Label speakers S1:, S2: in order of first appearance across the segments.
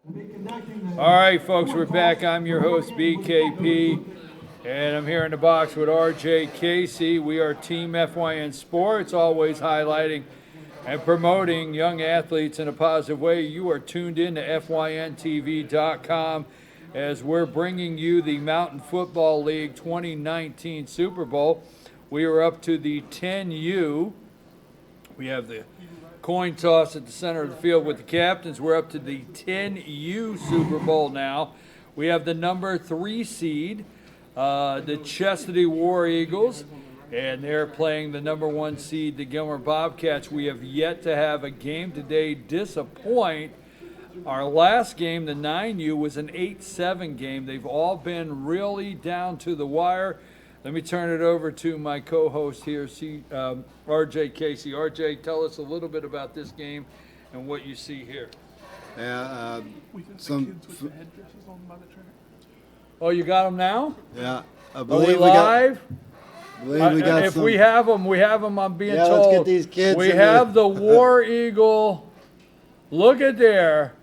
S1: All right, folks, we're back. I'm your host, BKP, and I'm here in the box with RJ Casey. We are Team FYN Sports, always highlighting and promoting young athletes in a positive way. You are tuned in to FYNTV.com as we're bringing you the Mountain Football League 2019 Super Bowl. We are up to the 10U. We have the coin toss at the center of the field with the captains. We're up to the 10U Super Bowl now. We have the number 3 seed, the Chestatee War Eagles, and they're playing the number 1 seed, the Gilmer Bobcats. We have yet to have a game today disappoint. Our last game, the 9U, was an 8-7 game. They've all been really down to the wire. Let me turn it over to my co-host here, RJ Casey. RJ, tell us a little bit about this game and what you see here.
S2: Yeah,
S1: Oh, you got them now?
S2: Yeah, I
S1: Are
S2: believe
S1: we live? If
S2: some.
S1: we have them, I'm being
S2: Yeah,
S1: told.
S2: let's get these kids
S1: we
S2: in
S1: have
S2: there.
S1: the War Eagle. Look at there.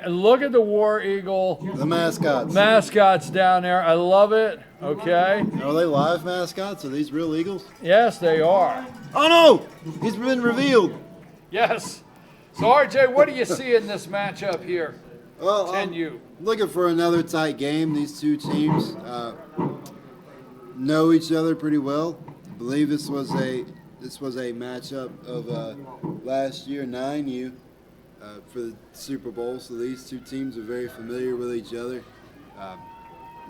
S1: Look at the War Eagle
S2: The mascots.
S1: mascots down there. I love it. Okay.
S2: Are they live mascots? Are these real Eagles?
S1: Yes, they are.
S2: Oh no! He's been revealed.
S1: Yes. So, RJ, what do you see in this matchup here?
S2: Well, I'm
S1: 10U.
S2: looking for another tight game. These two teams know each other pretty well. I believe this was a matchup of last year 9U for the Super Bowl. So these two teams are very familiar with each other.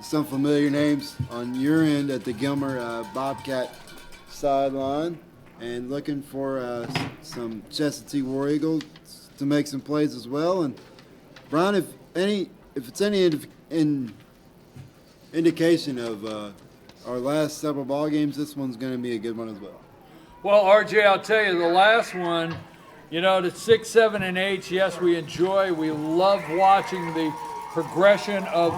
S2: Some familiar names on your end at the Gilmer Bobcat sideline, and looking for some Chestatee War Eagles to make some plays as well. And Brian, if it's any indication of our last several ball games, this one's going to be a good one as well.
S1: Well, RJ, I'll tell you, the last one, the 6, 7, and 8, yes, we enjoy. We love watching the progression of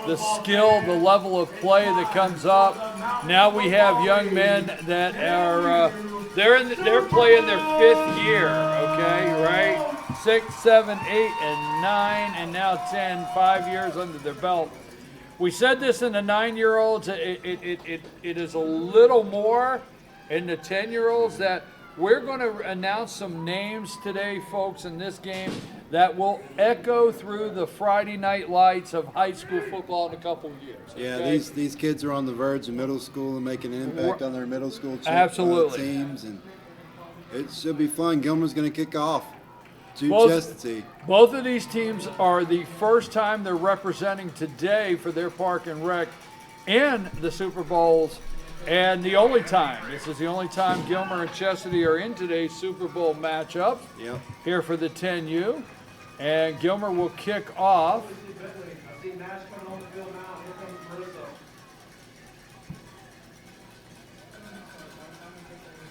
S1: the skill, the level of play that comes up. Now we have young men that are they're playing their 5th year, okay, right? 6, 7, 8, and 9, and now 10, 5 years under their belt. We said this in the 9-year-olds. It is a little more in the 10-year-olds that we're going to announce some names today, folks, in this game that will echo through the Friday night lights of high school football in a couple of years. Okay?
S2: Yeah, these kids are on the verge of middle school and making an impact on their middle school
S1: Absolutely.
S2: Teams, and it should be fun. Gilmer's going to kick off to Chestatee.
S1: Both of these teams are the first time they're representing today for their Park and Rec in the Super Bowls. And the only time, this is the only time Gilmer and Chestatee are in today's Super Bowl matchup.
S2: Yep.
S1: Here for the 10U. And Gilmer will kick off.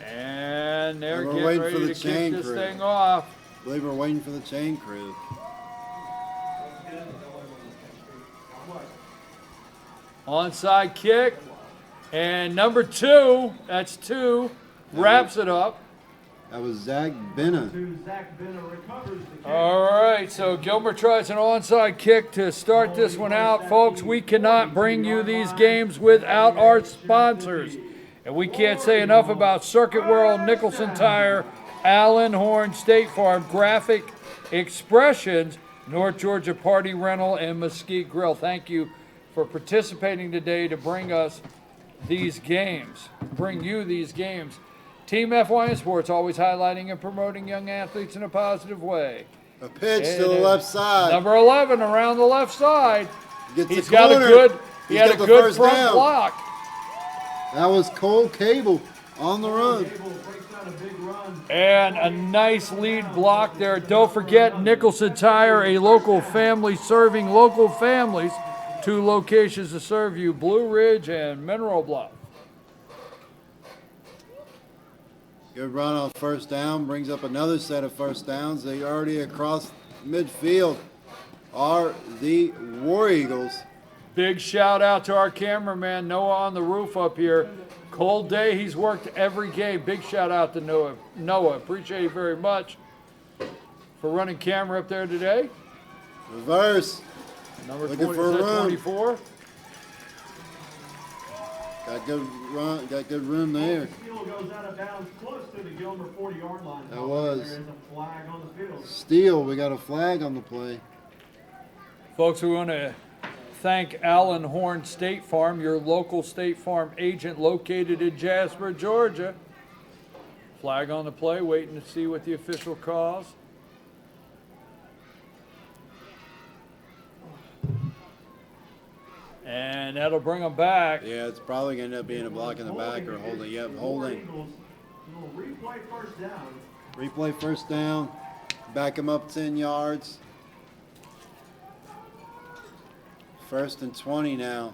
S1: And they're getting ready to kick this thing off.
S2: I believe we're waiting for the chain crew.
S1: Onside kick. And number 2, that's 2, wraps it up.
S2: That was Zach Benna.
S1: All right, so Gilmer tries an onside kick to start this one out. Folks, we cannot bring you these games without our sponsors. And we can't say enough about Circuit World, Nicholson Tire, Allen Horn, State Farm, Graphic Expressions, North Georgia Party Rental, and Mesquite Grill. Thank you for participating today to bring you these games. Team FYN Sports, always highlighting and promoting young athletes in a positive way.
S2: A pitch to the left side.
S1: Number 11 around the left side.
S2: He's got a
S1: good front block.
S2: That was Cole Cable on the run.
S1: And a nice lead block there. Don't forget Nicholson Tire, a local family serving local families. 2 locations to serve you, Blue Ridge and Mineral Bluff.
S2: Good run on first down, brings up another set of first downs. They already across midfield are the War Eagles.
S1: Big shout out to our cameraman, Noah on the roof up here. Cold day, he's worked every game. Big shout out to Noah. Noah, appreciate you very much for running camera up there today.
S2: Reverse.
S1: Number
S2: Looking
S1: 20,
S2: for a
S1: is that
S2: run.
S1: 24?
S2: Got good run. Got good room there.
S3: Steal goes out of bounds close to the Gilmer 40-yard line.
S2: That was.
S3: There is a flag on the field.
S2: Steal. We got a flag on the play.
S1: Folks, we want to thank Allen Horn State Farm, your local State Farm agent located in Jasper, Georgia. Flag on the play, waiting to see what the official calls. And that'll bring them back.
S2: Yeah, it's probably going to end up being a block in the back or holding. Yep, holding.
S3: Eagles will replay first down.
S2: Replay first down. Back him up 10 yards. First and 20 now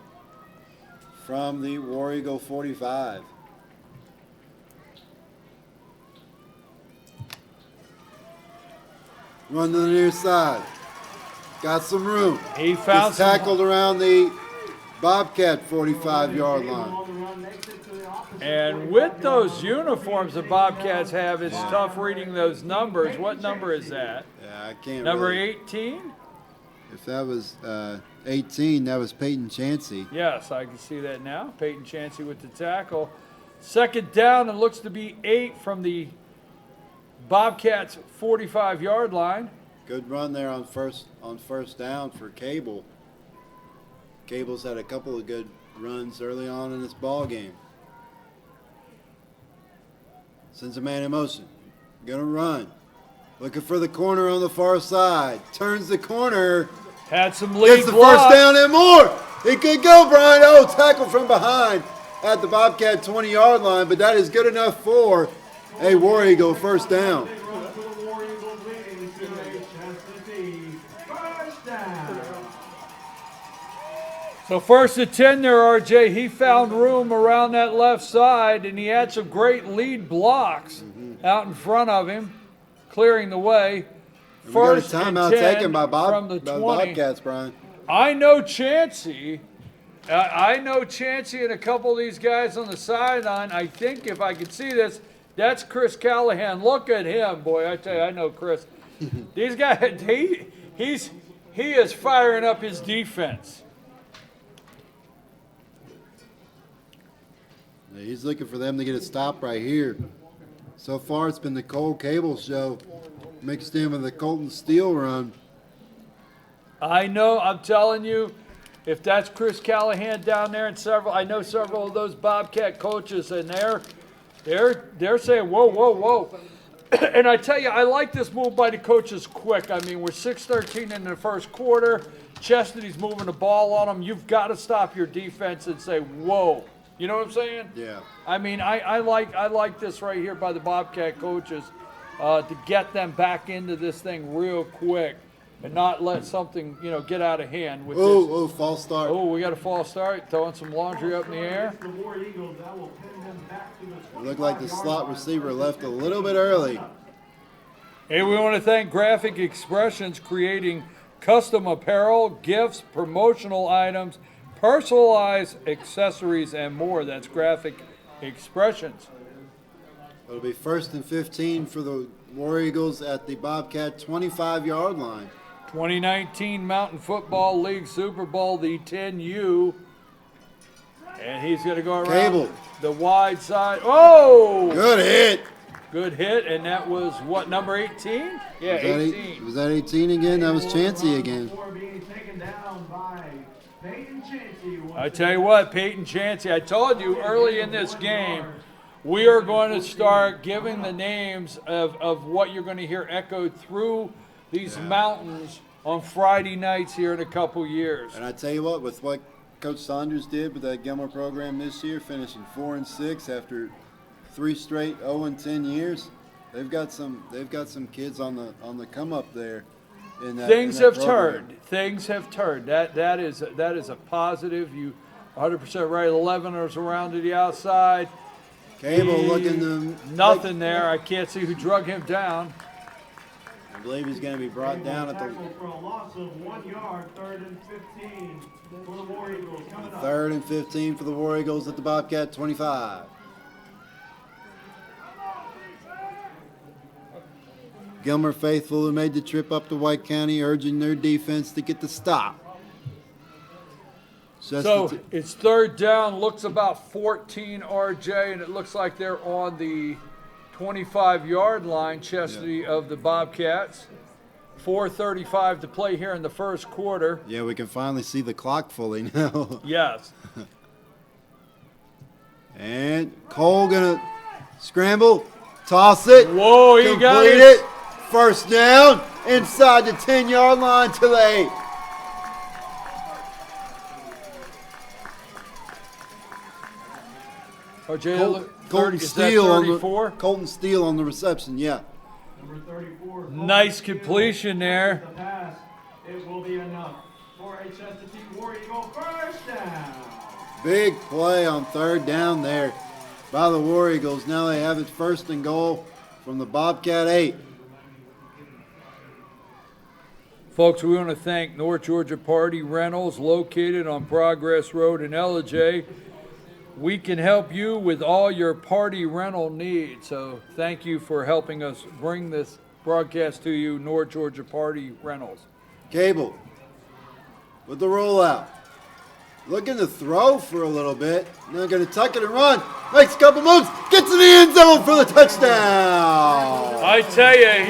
S2: from the War Eagle 45. Run to the near side. Got some room.
S1: He found
S2: Gets tackled around the Bobcat 45-yard line.
S3: On the run makes it to the opposite.
S1: And with those uniforms the Bobcats have, it's tough reading those numbers. What number is that?
S2: Yeah, I can't
S1: Number
S2: really.
S1: 18?
S2: If that was 18, that was Peyton Chansey.
S1: Yes, I can see that now. Peyton Chansey with the tackle. Second down, and looks to be 8 from the Bobcats' 45-yard line.
S2: Good run there on first down for Cable. Cable's had a couple of good runs early on in this ball game. Sends a man in motion. Gonna run. Looking for the corner on the far side. Turns the corner.
S1: Had some lead
S2: Gets the
S1: block.
S2: first down and more. He could go, Brian. Oh, tackle from behind at the Bobcat 20-yard line, but that is good enough for a War Eagle first down.
S3: Big run for the War Eagles leading to a Chesapeake first down.
S1: So first and 10 there, RJ. He found room around that left side, and he had some great lead blocks out in front of him, clearing the way.
S2: We got a
S1: First and
S2: timeout
S1: 10
S2: taken by
S1: from the
S2: the
S1: 20.
S2: Bobcats, Brian.
S1: I know Chansey. I know Chansey and a couple of these guys on the sideline. I think if I could see this, that's Chris Callahan. Look at him, boy. I tell you, I know Chris. These guys, he is firing up his defense.
S2: He's looking for them to get a stop right here. So far, it's been the Cole Cable show mixed in with the Colton Steele run.
S1: I know, I'm telling you, if that's Chris Callahan down there and I know several of those Bobcat coaches, and they're saying, whoa, whoa, whoa. And I tell you, I like this move by the coaches quick. I mean, we're 6-13 in the first quarter. Chastity's moving the ball on them. You've got to stop your defense and say, whoa. You know what I'm saying?
S2: Yeah.
S1: I mean, I like this right here by the Bobcat coaches to get them back into this thing real quick and not let something, get out of hand with this.
S2: Oh, false start.
S1: Oh, we got a false start, throwing some laundry up in the air.
S3: The War Eagles, that will pin them back to the
S2: It looked like the
S3: 25-yard
S2: slot
S3: line.
S2: receiver left a little bit early.
S1: Hey, we want to thank Graphic Expressions, creating custom apparel, gifts, promotional items, personalized accessories, and more. That's Graphic Expressions.
S2: It'll be first and 15 for the War Eagles at the Bobcat 25-yard line.
S1: 2019 Mountain Football League Super Bowl, the 10U. And he's going to go around
S2: Cable.
S1: the wide side. Oh!
S2: Good hit.
S1: Good hit, and that was what, number 18? Yeah,
S2: Was that
S1: 18.
S2: Was that 18 again? That was Chansey again.
S3: Before being taken down by Peyton Chansey.
S1: I tell you what, Peyton Chansey, I told you early in this game, we are going to start giving the names of what you're going to hear echoed through these mountains on Friday nights here in a couple years.
S2: And I tell you what, with what Coach Saunders did with that Gilmer program this year, finishing 4-6 after 3 straight 0-10 years, they've got some kids on the come up there.
S1: Things have turned. Things have turned. That is a positive. You 100% right. 11ers around to the outside.
S2: Cable looking to
S1: Nothing there. I can't see who drug him down.
S2: I believe he's going to be brought down at the
S3: Tackle for a loss of 1 yard, 3rd and 15 for the War Eagles. Coming up.
S2: 3rd and 15 for the War Eagles at the Bobcat 25. Gilmer faithful who made the trip up to White County, urging their defense to get the stop.
S1: So it's third down, looks about 14, RJ, and it looks like they're on the 25-yard line, Chastity of the Bobcats. 4:35 to play here in the first quarter.
S2: Yeah, we can finally see the clock fully now.
S1: Yes.
S2: And Cole gonna scramble, toss it.
S1: Whoa, he got
S2: complete
S1: it.
S2: First down, inside the 10-yard line to the 8.
S1: RJ,
S2: Colton
S1: is that
S2: Steele on
S1: 34?
S2: the Colton Steele on the reception, yeah.
S3: Number 34.
S1: Nice completion there.
S3: The pass. It will be enough for a Chestatee War Eagle first down.
S2: Big play on third down there by the War Eagles. Now they have it first and goal from the Bobcat 8.
S1: Folks, we want to thank North Georgia Party Rentals, located on Progress Road in Ellijay. We can help you with all your party rental needs. So thank you for helping us bring this broadcast to you, North Georgia Party Rentals.
S2: Cable with the rollout. Looking to throw for a little bit. Now going to tuck it and run. Makes a couple moves. Gets in the end zone for the touchdown.
S1: I tell you,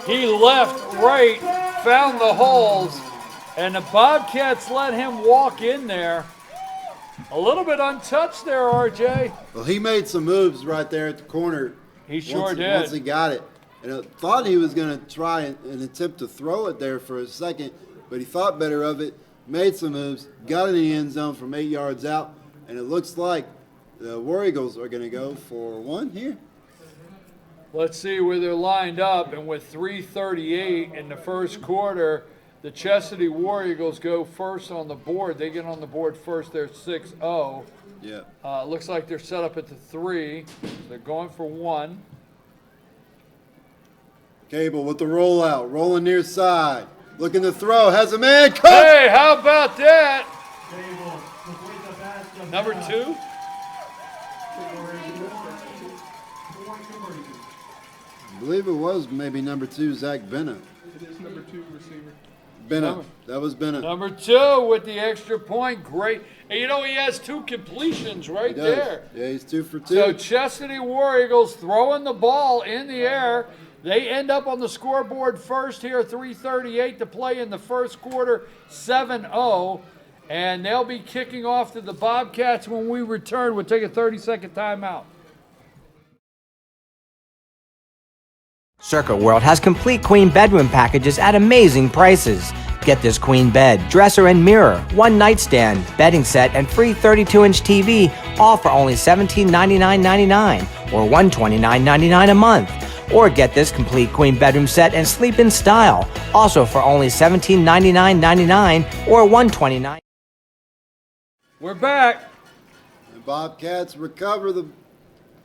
S1: he left, right, found the holes, and the Bobcats let him walk in there. A little bit untouched there, RJ.
S2: Well, he made some moves right there at the corner.
S1: He sure did.
S2: Once he got it. And I thought he was going to try and attempt to throw it there for a second, but he thought better of it, made some moves, got in the end zone from 8 yards out, and it looks like the War Eagles are going to go for one here.
S1: Let's see where they're lined up, and with 3:38 in the first quarter, the Chastity War Eagles go first on the board. They get on the board first. They're 6-0.
S2: Yeah.
S1: Looks like they're set up at the 3. They're going for 1.
S2: Cable with the rollout, rolling near side, looking to throw, has a man, cut!
S1: Hey, how about that?
S3: Cable complete the pass to
S1: Number
S3: Bennett.
S1: 2?
S2: I believe it was maybe number 2, Zach Bennett.
S4: It is number 2 receiver.
S2: Bennett, that was Bennett.
S1: Number 2 with the extra point. Great. And you know, he has 2 completions right
S2: He does.
S1: there.
S2: Yeah, he's 2 for 2.
S1: So Chastity War Eagles throwing the ball in the air. They end up on the scoreboard first here, 3:38 to play in the first quarter, 7-0. And they'll be kicking off to the Bobcats when we return. We'll take a 30-second timeout.
S5: Circuit World has complete queen bedroom packages at amazing prices. Get this queen bed, dresser and mirror, one nightstand, bedding set, and free 32-inch TV, all for only $1799.99 or $129.99 a month. Or get this complete queen bedroom set and sleep in style, also for only $1799.99 or $129.
S1: We're back.
S2: The Bobcats recover the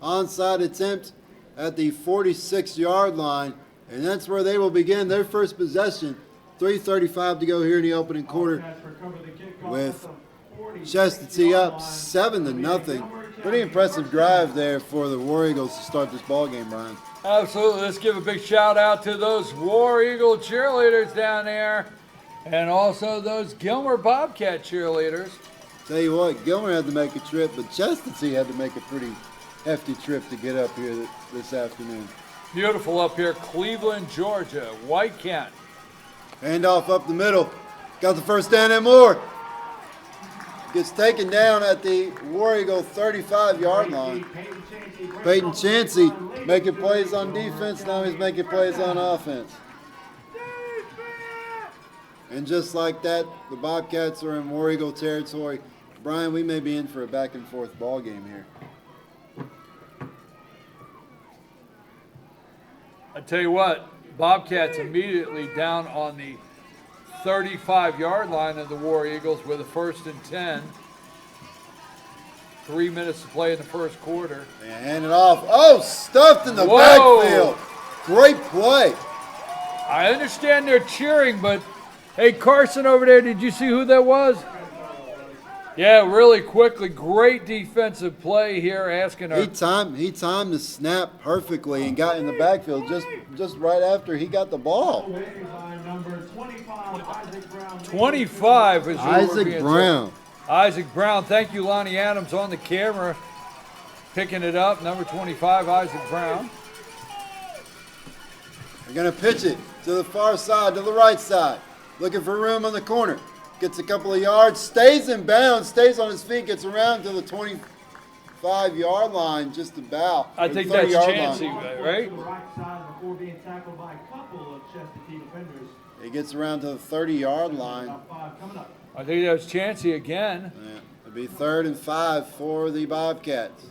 S2: onside attempt at the 46-yard line, and that's where they will begin their first possession. 3:35 to go here in the opening quarter,
S3: Bobcats recover the kickoff
S2: with
S3: at the 46
S2: Chastity up
S3: yard line.
S2: 7-0. Pretty impressive drive there for the War Eagles to start this ball game, Brian.
S1: Absolutely. Let's give a big shout out to those War Eagle cheerleaders down there, and also those Gilmer Bobcat cheerleaders.
S2: Tell you what, Gilmer had to make a trip, but Chastity had to make a pretty hefty trip to get up here this afternoon.
S1: Beautiful up here, Cleveland, Georgia, White Kent.
S2: Handoff up the middle. Got the first down and more. Gets taken down at the War Eagle 35-yard line. Peyton Chansey making plays on defense. Now he's making plays on offense. And just like that, the Bobcats are in War Eagle territory. Brian, we may be in for a back-and-forth ball game here.
S1: I tell you what, Bobcats immediately down on the 35-yard line of the War Eagles with a 1st and 10. 3 minutes to play in the first quarter.
S2: And hand it off. Oh, stuffed in the
S1: Whoa.
S2: backfield. Great play.
S1: I understand they're cheering, but hey, Carson over there, did you see who that was? Yeah, really quickly. Great defensive play here, asking our
S2: He timed the snap perfectly and got in the backfield just right after he got the ball.
S3: Away by number 25, Isaac Brown.
S1: 25 is who we're
S2: Isaac
S1: being
S2: Brown.
S1: told. Isaac Brown. Thank you, Lonnie Adams, on the camera, picking it up. Number 25, Isaac Brown.
S2: They're going to pitch it to the far side, to the right side. Looking for room on the corner. Gets a couple of yards, stays in bounds, stays on his feet, gets around to the 25-yard line just about.
S1: I think
S2: Or
S1: that's
S2: 30-yard
S1: Chancey,
S2: line.
S1: right?
S3: To the right side before being tackled by a couple of Chestatee defenders.
S2: He gets around to the 30-yard line.
S3: About 5 coming up.
S1: I think that was Chancey again.
S2: Yeah, it'll be 3rd and 5 for the Bobcats.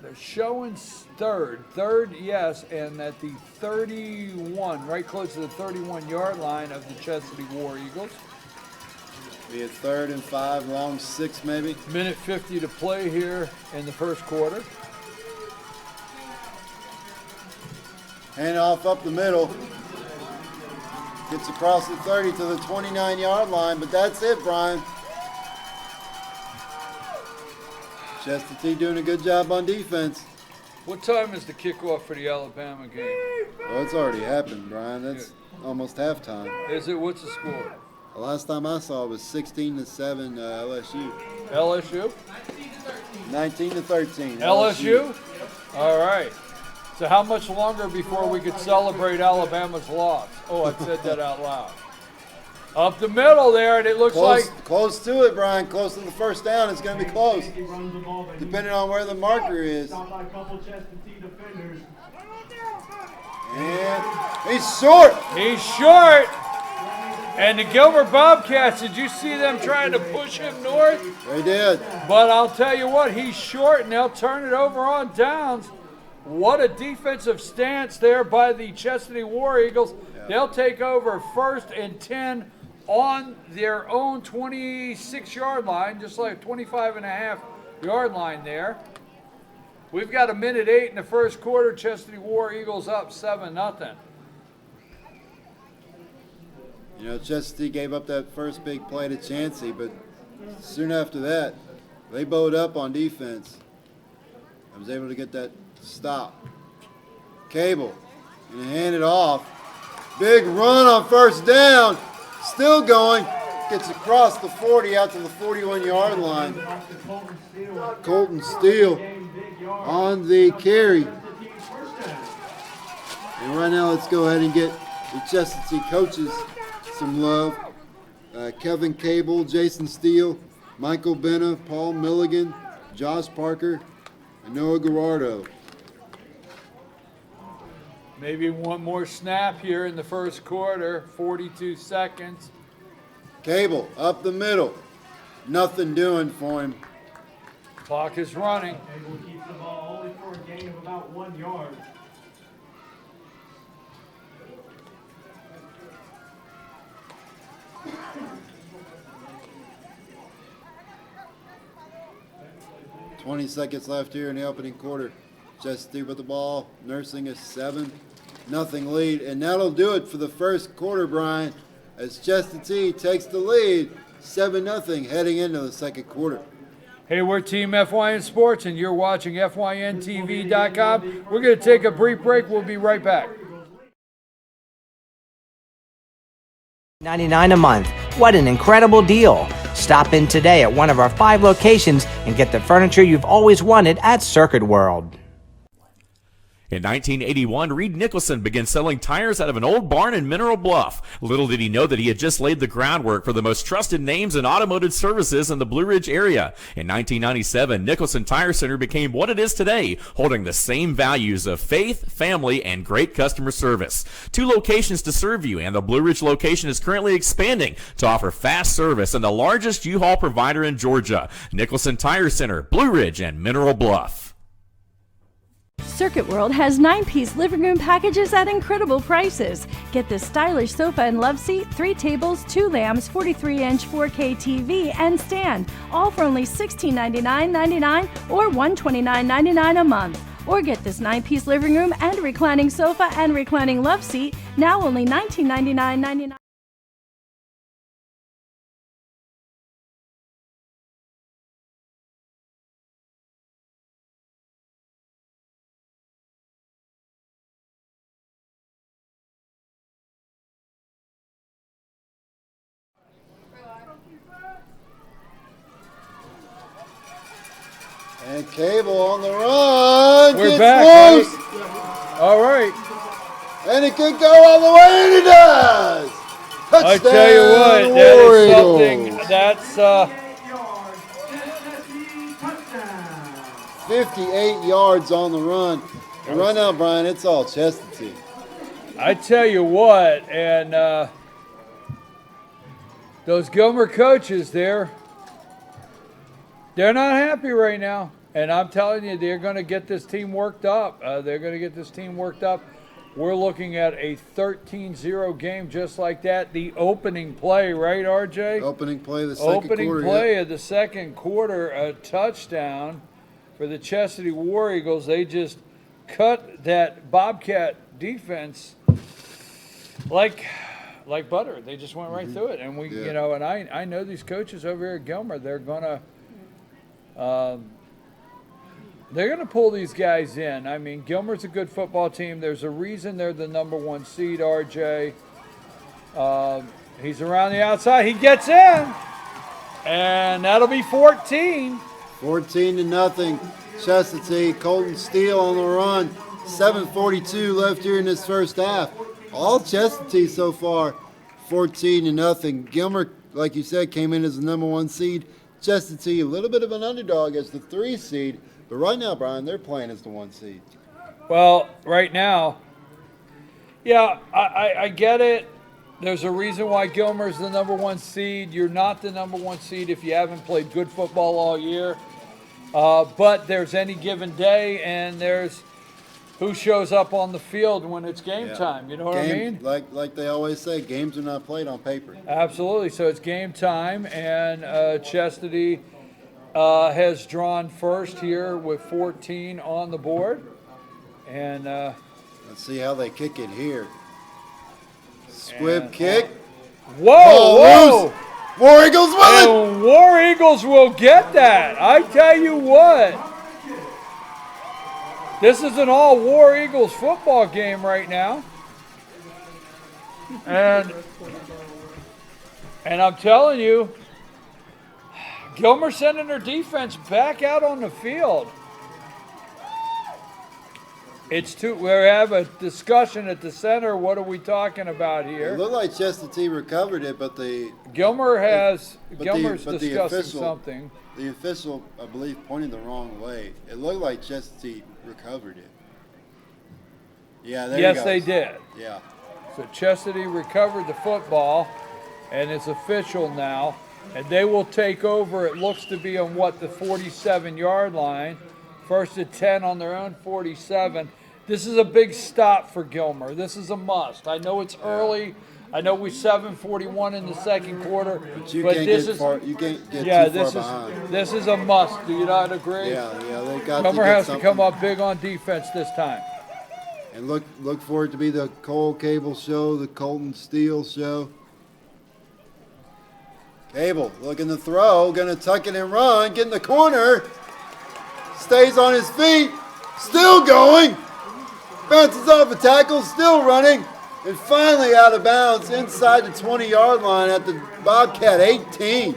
S1: They're showing third, yes, and at the 31, right close to the 31-yard line of the Chestatee War Eagles.
S2: Be it 3rd and 5, long 6 maybe.
S1: Minute 50 to play here in the first quarter.
S2: Hand off up the middle. Gets across the 30 to the 29-yard line, but that's it, Brian. Chestatee doing a good job on defense.
S1: What time is the kickoff for the Alabama game?
S2: Well, it's already happened, Brian. That's almost halftime.
S1: Is it? What's the score?
S2: The last time I saw it was 16-7 LSU.
S1: LSU?
S2: 19-13.
S1: LSU? All right. So how much longer before we could celebrate Alabama's loss? Oh, I said that out loud. Up the middle there, and it looks
S2: Close to it, Brian. Close to the first down. It's going to be close,
S3: He runs the ball, but
S2: depending on where the marker is.
S3: stopped by a couple Chestatee defenders.
S2: And he's short.
S1: he's short. And the Gilbert Bobcats, did you see them trying to push him north?
S2: They did.
S1: But I'll tell you what, he's short, and they'll turn it over on downs. What a defensive stance there by the Chestatee War Eagles. They'll take over 1st and 10 on their own 26-yard line, just like 25.5-yard line there. We've got a minute 8 in the first quarter. Chestatee War Eagles up 7-0.
S2: You know, Chestatee gave up that first big play to Chancey, but soon after that, they bowed up on defense. I was able to get that stop. Cable, gonna hand it off. Big run on first down. Still going. Gets across the 40 out to the 41-yard line.
S3: Off to Colton Steele.
S2: Colton Steele
S3: Game big yard.
S2: on the carry.
S3: Chestatee's first down.
S2: And right now, let's go ahead and get the Chestatee coaches some love. Kevin Cable, Jason Steele, Michael Benna, Paul Milligan, Josh Parker, and Noah Gerardo.
S1: Maybe one more snap here in the first quarter, 42 seconds.
S2: Cable up the middle. Nothing doing for him.
S1: Clock is running.
S3: Cable keeps the ball only for a gain of about 1 yard.
S2: .20 seconds left here in the opening quarter. Chestatee with the ball, nursing a 7-0 lead. And that'll do it for the first quarter, Brian, as Chestatee takes the lead, 7-0 heading into the second quarter.
S1: Hey, we're Team FYN Sports, and you're watching FYNTV.com. We're going to take a brief break. We'll be right back.
S5: $99 a month. What an incredible deal. Stop in today at one of our 5 locations and get the furniture you've always wanted at Circuit World.
S6: In 1981, Reed Nicholson began selling tires out of an old barn in Mineral Bluff. Little did he know that he had just laid the groundwork for the most trusted names in automotive services in the Blue Ridge area. In 1997, Nicholson Tire Center became what it is today, holding the same values of faith, family, and great customer service. 2 locations to serve you, and the Blue Ridge location is currently expanding to offer fast service and the largest U-Haul provider in Georgia. Nicholson Tire Center, Blue Ridge, and Mineral Bluff.
S7: Circuit World has 9-piece living room packages at incredible prices. Get this stylish sofa and love seat, 3 tables, 2 lamps, 43-inch 4K TV, and stand, all for only $1699.99 or $129.99 a month. Or get this 9-piece living room and reclining sofa and reclining love seat, now only $1999.99.
S2: And Cable on the run.
S1: We're
S2: Gets
S1: back,
S2: loose.
S1: right? All right.
S2: And it could go all the way, and it does. Touchdown,
S1: I tell you what, that
S2: War
S1: is
S2: Eagles.
S1: something that's
S2: 58 yards on the run. And right now, Brian, it's all Chestatee.
S1: I tell you what, and those Gilmer coaches there, they're not happy right now. And I'm telling you, they're going to get this team worked up. We're looking at a 13-0 game just like that. The opening play, right, RJ?
S2: Opening play of the second quarter.
S1: Opening play of the second quarter, a touchdown for the Chestatee War Eagles. They just cut that Bobcat defense like butter. They just went right through it. And we, you know, and I know these coaches over here at Gilmer. They're gonna pull these guys in. I mean, Gilmer's a good football team. There's a reason they're the #1 seed. RJ. He's around the outside. He gets in, and that'll be 14.
S2: 14-0. Chestatee. Colton Steele on the run. 7:42 left here in this first half. All Chestatee so far, 14-0. Gilmer, like you said, came in as the #1 seed. Chestatee, a little bit of an underdog as the 3 seed. But right now, Brian, they're playing as the 1 seed.
S1: Well, right now, yeah, I get it. There's a reason why Gilmer's the #1 seed. You're not the #1 seed if you haven't played good football all year. But there's any given day, and there's who shows up on the field when it's game time. You know what I mean?
S2: Like they always say, games are not played on paper.
S1: Absolutely. So it's game time, and Chestatee has drawn first here with 14 on the board. And
S2: let's see how they kick it here. Squib kick.
S1: Whoa!
S2: Loose. War Eagles with it.
S1: And War Eagles will get that. I tell you what. This is an all War Eagles football game right now. And I'm telling you, Gilmer sending their defense back out on the field. We have a discussion at the center. What are we talking about here?
S2: It looked like Chestatee recovered it, but
S1: Gilmer's
S2: the
S1: discussing
S2: official,
S1: something.
S2: The official, I believe, pointed the wrong way. It looked like Chestatee recovered it. Yeah, there
S1: Yes,
S2: he goes.
S1: they did.
S2: Yeah.
S1: So Chestatee recovered the football, and it's official now. And they will take over, it looks to be on the 47-yard line. First and 10 on their own 47. This is a big stop for Gilmer. This is a must. I know it's early. I know we're 7:41 in the second quarter.
S2: But you can't get too far behind.
S1: This is a must. Do you not agree?
S2: Yeah, they got
S1: Gilmer
S2: to get
S1: has
S2: something.
S1: to come up big on defense this time.
S2: And look for it to be the Cole Cable show, the Colton Steele show. Cable looking to throw, gonna tuck it and run, get in the corner, stays on his feet, still going, bounces off a tackle, still running, and finally out of bounds inside the 20-yard line at the Bobcat 18.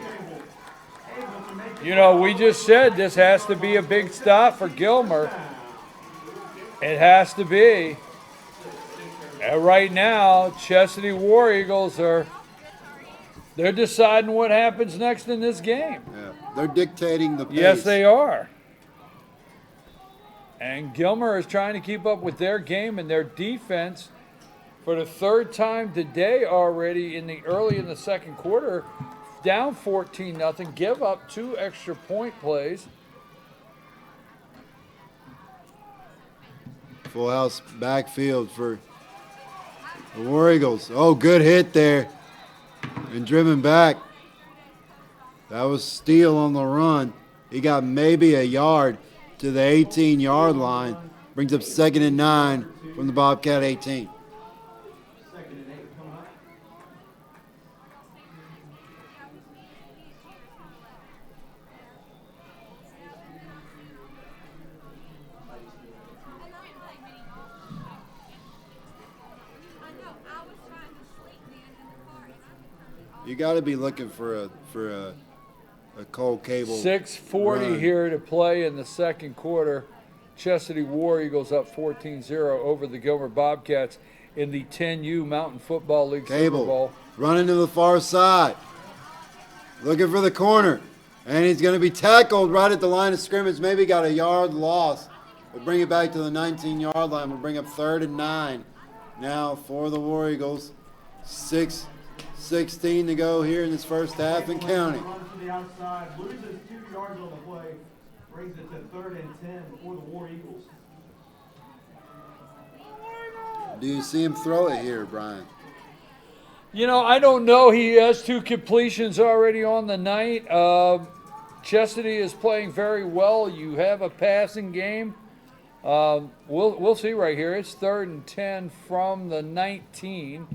S1: You know, we just said this has to be a big stop for Gilmer. It has to be. And right now, Chestatee War Eagles they're deciding what happens next in this game.
S2: Yeah, they're dictating the pace.
S1: Yes, they are. And Gilmer is trying to keep up with their game and their defense for the third time today already early in the second quarter. Down 14-0, give up 2 extra point plays.
S2: Full house backfield for the War Eagles. Oh, good hit there. And driven back. That was Steele on the run. He got maybe a yard to the 18-yard line. Brings up 2nd and 9 from the Bobcat 18. You got to be looking for a Cole Cable.
S1: 6:40
S2: run.
S1: here to play in the second quarter. Chestatee War Eagles up 14-0 over the Gilmer Bobcats in the 10U Mountain Football League
S2: Cable
S1: Super Bowl.
S2: running to the far side, looking for the corner, and he's going to be tackled right at the line of scrimmage. Maybe got a yard loss. We'll bring it back to the 19-yard line. We'll bring up 3rd and 9 now for the War Eagles. 6:16 to go here in this first half and counting.
S3: Runs to the outside, loses 2 yards on the play, brings it to 3rd and 10 for the War Eagles.
S2: Do you see him throw it here, Brian?
S1: You know, I don't know. He has 2 completions already on the night. Chestatee is playing very well. You have a passing game. We'll see right here. It's 3rd and 10 from the 19.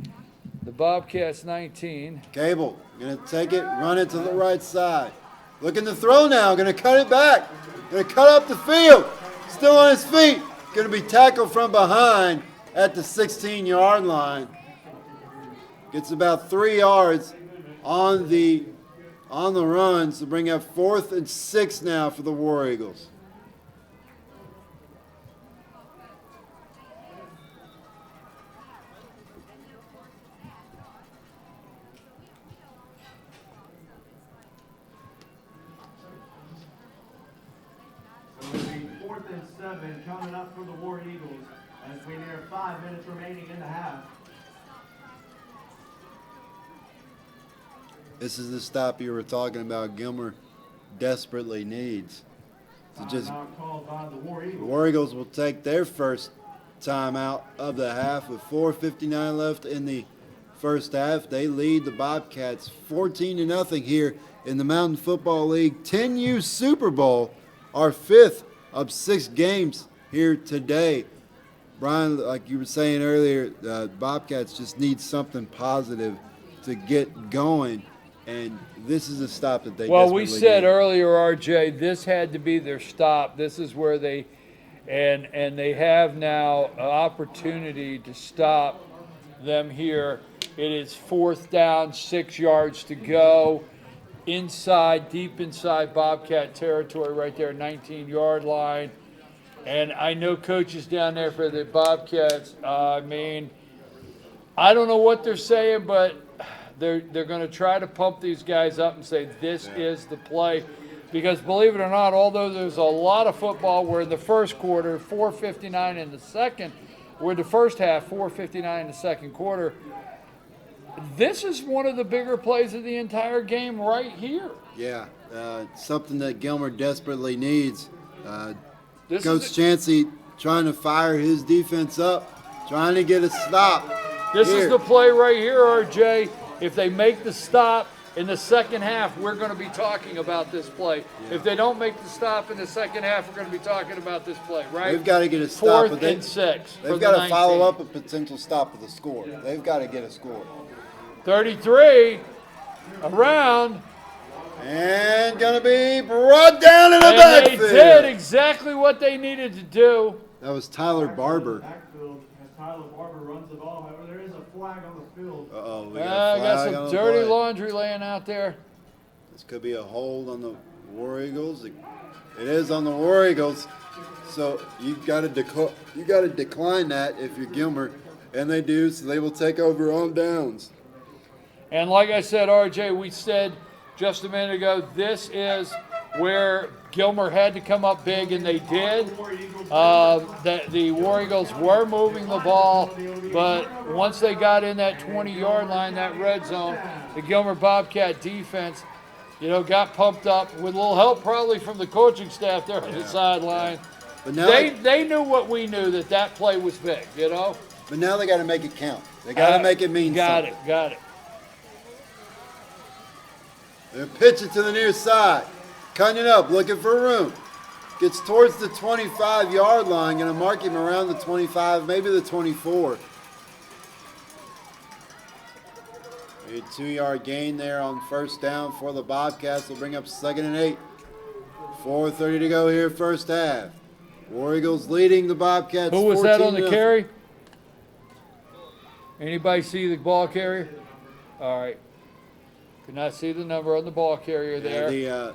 S1: The Bobcats 19.
S2: Cable going to take it, run it to the right side. Looking to throw now, going to cut it back. Going to cut up the field. Still on his feet. Going to be tackled from behind at the 16-yard line. Gets about 3 yards on the runs to bring up 4th and 6 now for the War Eagles.
S3: So it'll be 4th and 7 coming up for the War Eagles as we near 5 minutes remaining in the half.
S2: This is the stop you were talking about Gilmer desperately needs. To just
S3: Timeout called by the War
S2: The
S3: Eagles.
S2: War Eagles will take their first timeout of the half with 4:59 left in the first half. They lead the Bobcats 14-0 here in the Mountain Football League 10U Super Bowl, our 5th of 6 games here today. Brian, like you were saying earlier, the Bobcats just need something positive to get going, and this is a stop that they
S1: Well, we
S2: desperately
S1: said
S2: need.
S1: earlier, RJ, this had to be their stop. This is where they they have now an opportunity to stop them here. It is 4th down, 6 yards to go. Inside, deep inside Bobcat territory right there, 19-yard line. And I know coaches down there for the Bobcats, I mean, I don't know what they're saying, but they're going to try to pump these guys up and say this is the play. Because believe it or not, although there's a lot of football, we're in the first quarter, 4:59 in the second, we're in the first half, 4:59 in the second quarter. This is one of the bigger plays of the entire game right here.
S2: Yeah, something that Gilmer desperately needs.
S1: This
S2: Coach
S1: is
S2: Chansey trying to fire his defense up, trying to get a stop.
S1: This
S2: Here.
S1: is the play right here, RJ. If they make the stop in the second half, we're going to be talking about this play. If they don't make the stop in the second half, we're going to be talking about this play, right?
S2: They've got to get a stop.
S1: 4th and 6.
S2: They've got to follow up a potential stop with a score. They've got to get a score.
S1: 33 around.
S2: And going to be brought down in the
S1: And they
S2: backfield.
S1: did exactly what they needed to do.
S2: That was Tyler Barber.
S3: Backfield as Tyler Barber runs the ball. However, there is a flag on the field.
S2: Uh-oh, we
S1: I
S2: got a
S1: got
S2: flag
S1: some
S2: on the
S1: dirty
S2: play.
S1: laundry laying out there.
S2: This could be a hold on the War Eagles. It is on the War Eagles. So you got to decline that if you're Gilmer, and they do. So they will take over on downs.
S1: And like I said, RJ, we said just a minute ago, this is where Gilmer had to come up big, and they did. The War Eagles were moving the ball, but once they got in that 20-yard line, that red zone, the Gilmer Bobcat defense, got pumped up with a little help probably from the coaching staff there on the sideline.
S2: But now
S1: They knew what we knew, that play was big,
S2: But now they got to make it count. They got to make it mean something.
S1: Got it.
S2: They're pitching to the near side. Cutting it up, looking for room. Gets towards the 25-yard line. Going to mark him around the 25, maybe the 24. A 2-yard gain there on first down for the Bobcats. Will bring up 2nd and 8. 4:30 to go here, first half. War Eagles leading the Bobcats.
S1: Who was that on the
S2: 14-0.
S1: carry? Anybody see the ball carrier? All right. Could not see the number on the ball carrier there.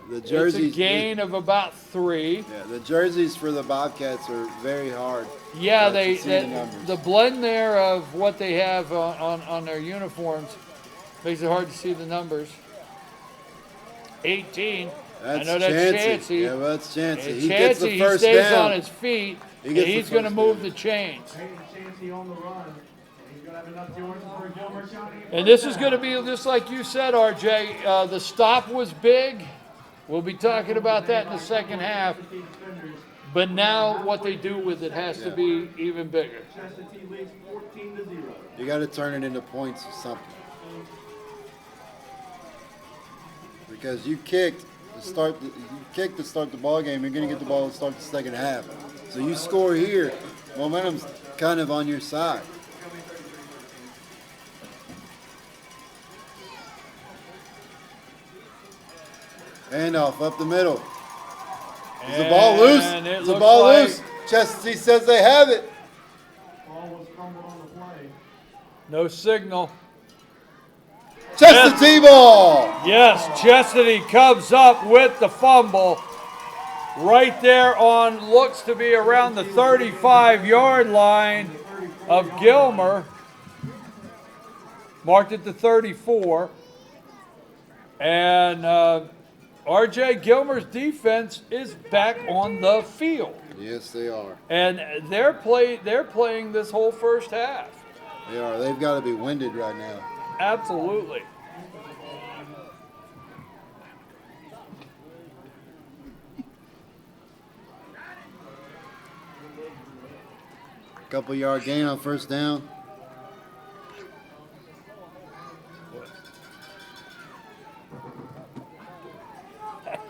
S2: The jerseys.
S1: It's a gain of about 3.
S2: Yeah, the jerseys for the Bobcats are very hard.
S1: Yeah,
S2: to see the numbers.
S1: the blend there of what they have on their uniforms makes it hard to see the numbers. 18.
S2: That's
S1: I know that's Chancey.
S2: Yeah, well, that's Chancey.
S1: And
S2: He gets the
S1: Chancey,
S2: first
S1: he stays
S2: down.
S1: on his feet,
S2: He
S1: and
S2: gets the
S1: he's going to
S2: first
S1: move
S2: down.
S1: the chains.
S3: Peyton Chancey on the run. And he's going to have enough yards for Gilmer County.
S1: And this is going to be just like you said, RJ. The stop was big. We'll be talking about that in the second half. But now what they do with it has to be even bigger.
S3: Chestatee leads 14-0.
S2: You got to turn it into points or something. Because you kicked to start the ball game. You're going to get the ball to start the second half. So you score here, momentum's kind of on your side. Handoff up the middle. Is the ball loose? Is the ball loose? Chestatee says they have it.
S3: Ball was fumbled on the play.
S1: No signal.
S2: Chestatee ball.
S1: Yes, Chastity comes up with the fumble. Right there on, looks to be around the 35-yard line of Gilmer. Marked at the 34. And RJ, Gilmer's defense is back on the field.
S2: Yes, they are.
S1: And they're playing this whole first half.
S2: They are. They've got to be winded right now.
S1: Absolutely.
S2: Couple yard gain on first down.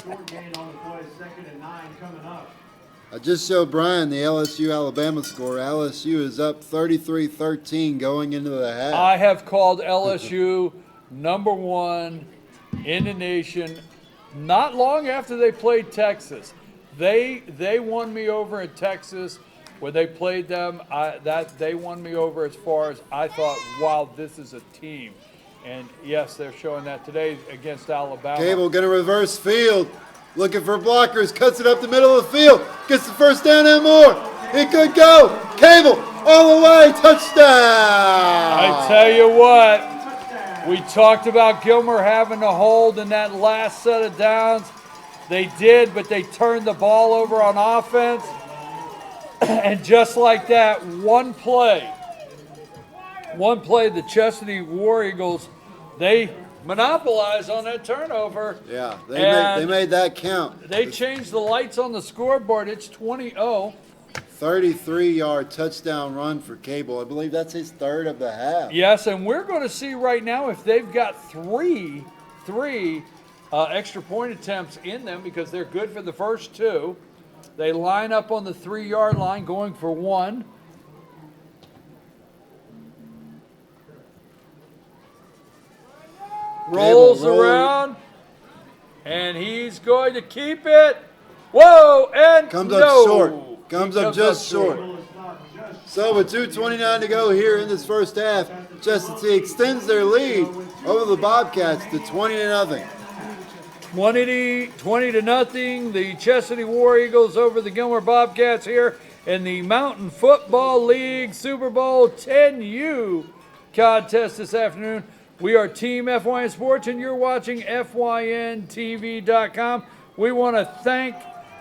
S3: Short gain on the play. 2nd and 9 coming up.
S2: I just showed Brian the LSU-Alabama score. LSU is up 33-13 going into the half.
S1: I have called LSU number 1 in the nation not long after they played Texas. They won me over in Texas when they played them. They won me over as far as I thought, wow, this is a team. And yes, they're showing that today against Alabama.
S2: Cable going to reverse field. Looking for blockers. Cuts it up the middle of the field. Gets the first down and more. He could go. Cable all the way. Touchdown.
S1: I tell you what, we talked about Gilmer having to hold in that last set of downs. They did, but they turned the ball over on offense. And just like that, one play, the Chestatee War Eagles, they monopolized on that turnover.
S2: Yeah, they made that count.
S1: They changed the lights on the scoreboard. It's 20-0.
S2: 33-yard touchdown run for Cable. I believe that's his third of the half.
S1: Yes, and we're going to see right now if they've got three extra point attempts in them because they're good for the first 2. They line up on the 3-yard line going for 1. Rolls around, and he's going to keep it. Whoa, and
S2: Comes
S1: no.
S2: up short. Comes up just short.
S3: Goal is not just
S2: So with 2:29 to go here in this first half, Chestatee extends their lead over the Bobcats to 20-0.
S1: 20-0. The Chestatee War Eagles over the Gilmer Bobcats here in the Mountain Football League Super Bowl 10U contest this afternoon. We are Team FYN Sports, and you're watching FYNTV.com. We want to thank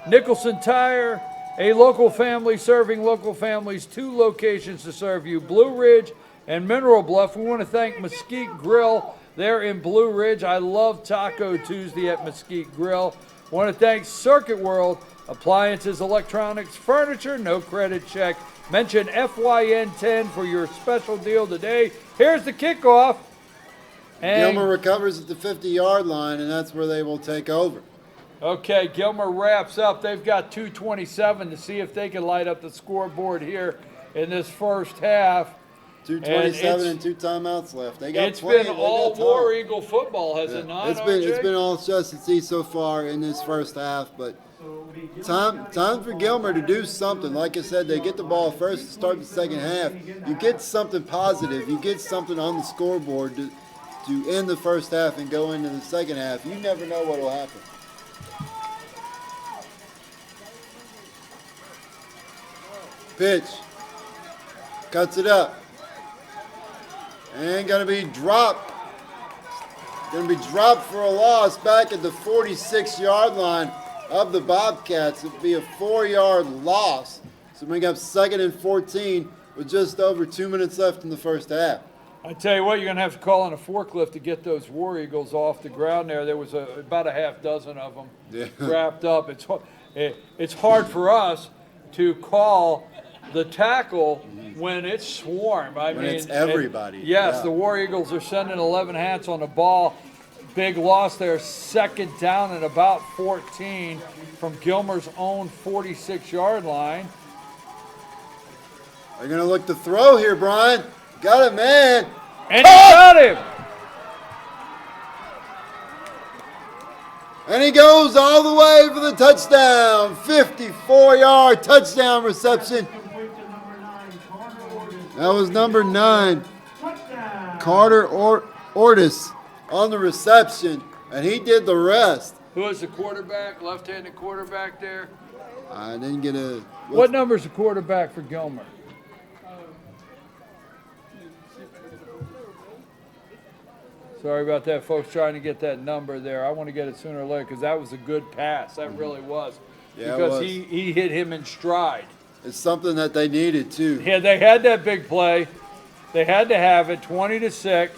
S1: Nicholson Tire, a local family serving local families, 2 locations to serve you, Blue Ridge and Mineral Bluff. We want to thank Mesquite Grill. They're in Blue Ridge. I love Taco Tuesday at Mesquite Grill. I want to thank Circuit World, appliances, electronics, furniture, no credit check. Mention FYN10 for your special deal today. Here's the kickoff. And
S2: Gilmer recovers at the 50-yard line, and that's where they will take over.
S1: okay, Gilmer wraps up. They've got 2:27 to see if they can light up the scoreboard here in this first half.
S2: 2:27 and 2 timeouts left. They got
S1: It's
S2: plenty.
S1: been
S2: They
S1: all
S2: got time.
S1: War Eagle football, has it not?
S2: It's
S1: RJ?
S2: been all Chestatee so far in this first half, but time for Gilmer to do something. Like I said, they get the ball first to start the second half. You get something positive. You get something on the scoreboard to end the first half and go into the second half. You never know what will happen. Pitch. Cuts it up. And going to be dropped. Going to be dropped for a loss back at the 46-yard line of the Bobcats. It'll be a 4-yard loss. So bring up 2nd and 14 with just over 2 minutes left in the first half.
S1: I tell you what, you're going to have to call on a forklift to get those War Eagles off the ground there. There was about a half dozen of them wrapped up. It's hard for us to call the tackle when it's swarm. I mean,
S2: it's everybody.
S1: Yes,
S2: Yeah.
S1: the War Eagles are sending 11 hats on the ball. Big loss there, 2nd down and about 14 from Gilmer's own 46-yard line.
S2: They're going to look to throw here, Brian. Got it, man.
S1: And he got him.
S2: And he goes all the way for the touchdown. 54-yard touchdown reception. That was number 9, Carter Ortis on the reception, and he did the rest.
S1: Who is the quarterback, left-handed quarterback there?
S2: I didn't get a...
S1: What number is the quarterback for Gilmer? Sorry about that, folks, trying to get that number there. I want to get it sooner or later because that was a good pass. That really was.
S2: Yeah,
S1: because
S2: it was.
S1: he hit him in stride.
S2: It's something that they needed, too.
S1: Yeah, they had that big play. They had to have it, 20-6.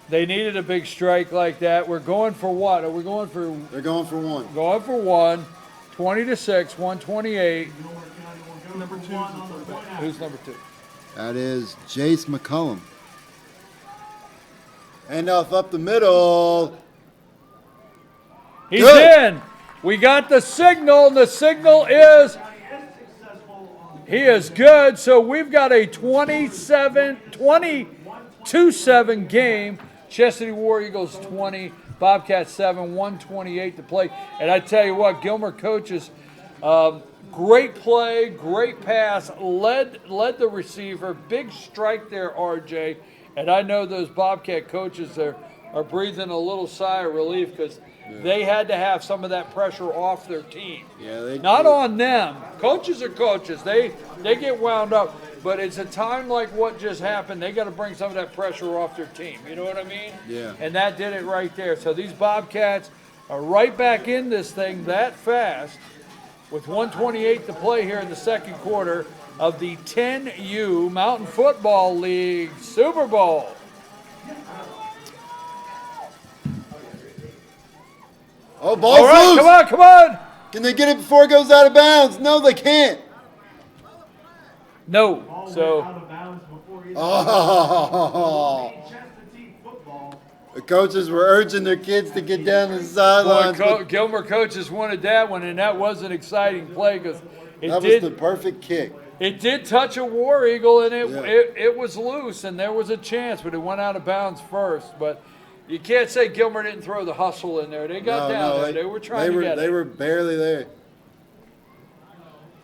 S1: They needed a big strike like that. We're going for what? Are we going for?
S2: They're going for 1.
S1: Going for 1. 20-6, 128.
S4: Number 2 is the quarterback.
S1: Who's number 2?
S2: That is Jace McCullum. Handoff up the middle.
S1: He's
S2: Good.
S1: in. We got the signal, and the signal is he is good. So we've got a 22-7 game. Chastity War Eagles 20, Bobcats 7, 128 to play. And I tell you what, Gilmer coaches, great play, great pass, led the receiver, big strike there, RJ. And I know those Bobcat coaches are breathing a little sigh of relief because they had to have some of that pressure off their team.
S2: Yeah,
S1: Not on them. Coaches are coaches. They get wound up. But it's a time like what just happened. They got to bring some of that pressure off their team. You know what I mean?
S2: Yeah.
S1: And that did it right there. So these Bobcats are right back in this thing that fast with 128 to play here in the second quarter of the 10U Mountain Football League Super Bowl.
S2: Oh, ball's
S1: All right,
S2: loose.
S1: come on.
S2: Can they get it before it goes out of bounds? No, they can't.
S1: No.
S3: Ball went
S1: So
S3: out of bounds before he
S2: Oh.
S3: Chestatee football.
S2: The coaches were urging their kids to get down the
S1: boy,
S2: sidelines. but
S1: Gilmer coaches wanted that one, and that was an exciting play because
S2: that was the perfect kick.
S1: it did touch a War Eagle, and
S2: Yeah.
S1: it was loose, and there was a chance, but it went out of bounds first. But you can't say Gilmer didn't throw the hustle in there. They got down there. They were trying to get
S2: They
S1: it.
S2: were barely there.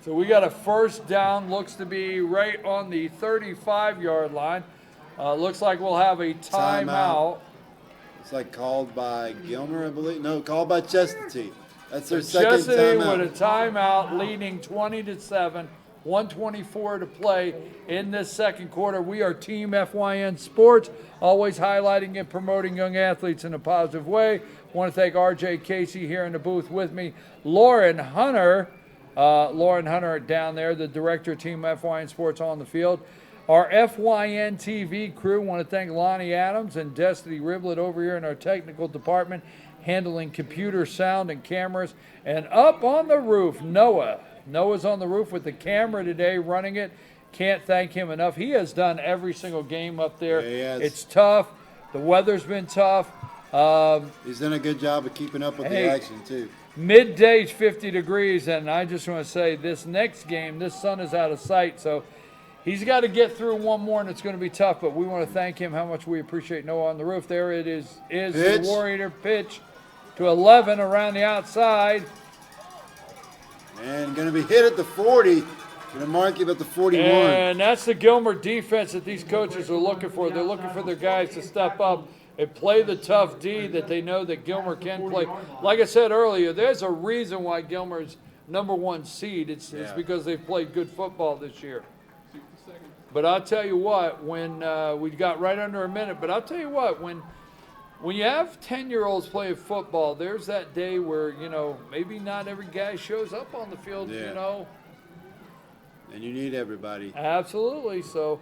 S1: So we got a first down. Looks to be right on the 35-yard line. Looks like we'll have a timeout.
S2: It's like called by Gilmer, I believe. No, called by Chestatee. That's their second
S1: Chestatee
S2: timeout.
S1: with a timeout, leading 20-7, 124 to play in this second quarter. We are Team FYN Sports, always highlighting and promoting young athletes in a positive way. Want to thank RJ Casey here in the booth with me. Lauren Hunter down there, the director of Team FYN Sports on the field. Our FYN TV crew want to thank Lonnie Adams and Destiny Riblet over here in our technical department, handling computer sound and cameras. And up on the roof, Noah. Noah's on the roof with the camera today, running it. Can't thank him enough. He has done every single game up there.
S2: Yeah, he has.
S1: It's tough. The weather's been tough.
S2: He's done a good job of keeping up with
S1: Hey.
S2: the action, too.
S1: Midday's 50 degrees, and I just want to say this next game, this sun is out of sight, so he's got to get through one more, and it's going to be tough, but we want to thank him, how much we appreciate Noah on the roof. There it is the
S2: Pitch.
S1: Warrior pitch to 11 around the outside.
S2: And going to be hit at the 40. Gonna mark him at the 41.
S1: And that's the Gilmer defense that these coaches are looking for. They're looking for their guys to step up and play the tough D that they know that Gilmer can play. Like I said earlier, there's a reason why Gilmer's #1 seed. It's because they've played good football this year. But I'll tell you what, when we got right under a minute, but I'll tell you what, when you have 10-year-olds playing football, there's that day where, maybe not every guy shows up on the field,
S2: And you need everybody.
S1: Absolutely, so.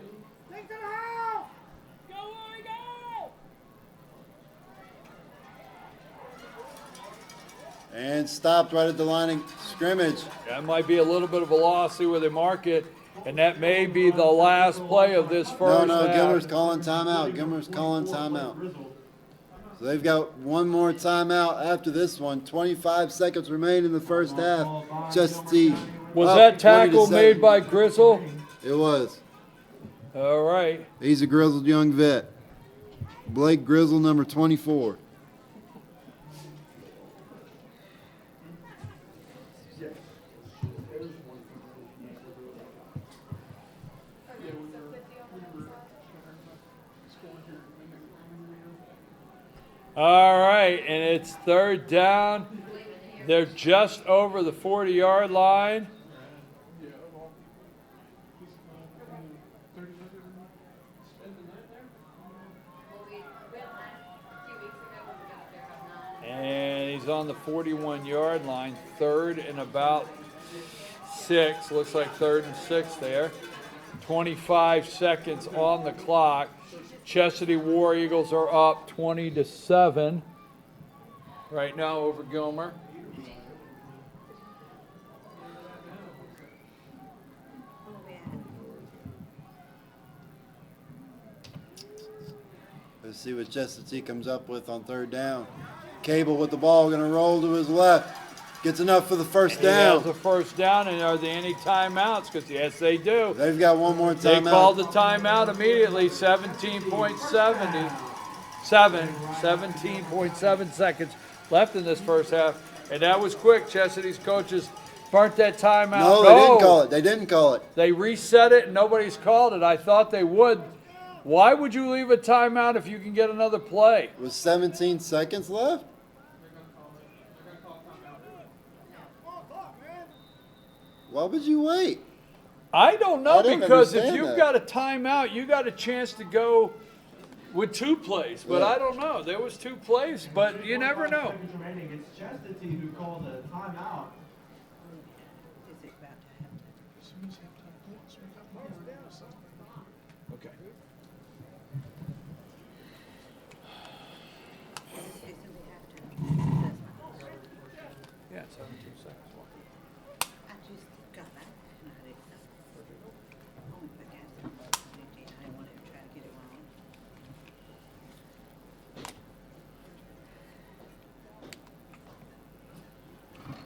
S2: And stopped right at the line of scrimmage.
S1: That might be a little bit of a loss, see where they mark it, and that may be the last play of this first
S2: No,
S1: half.
S2: Gilmer's calling timeout. Gilmer's calling timeout. So they've got one more timeout after this one. 25 seconds remain in the first half. Just the
S1: Was that tackle made by Grizzle?
S2: It was.
S1: All right.
S2: He's a grizzled young vet. Blake Grizzle, number 24.
S1: All right, and it's third down. They're just over the 40-yard line. And he's on the 41-yard line, third and about 6. Looks like 3rd and 6 there. 25 seconds on the clock. Chestatee War Eagles are up 20-7 right now over Gilmer.
S2: Let's see what Chestatee comes up with on third down. Cable with the ball, going to roll to his left. Gets enough for the first down.
S1: He has the first down, and are there any timeouts? Because yes, they do.
S2: They've got one more timeout.
S1: They called the timeout immediately. 17.7 seconds left in this first half, and that was quick. Chesatee's coaches burnt that timeout.
S2: No, they didn't call it. They didn't call it.
S1: They reset it, and nobody's called it. I thought they would. Why would you leave a timeout if you can get another play?
S2: With 17 seconds left? Why would you wait?
S1: I don't know, because if
S2: understand
S1: you've
S2: that.
S1: got a timeout, you got a chance to go with 2 plays. But
S2: Yeah.
S1: I don't know. There was 2 plays, but you never know.
S3: Remaining, it's Chestatee who called a timeout.
S1: Okay. Yeah, 17 seconds.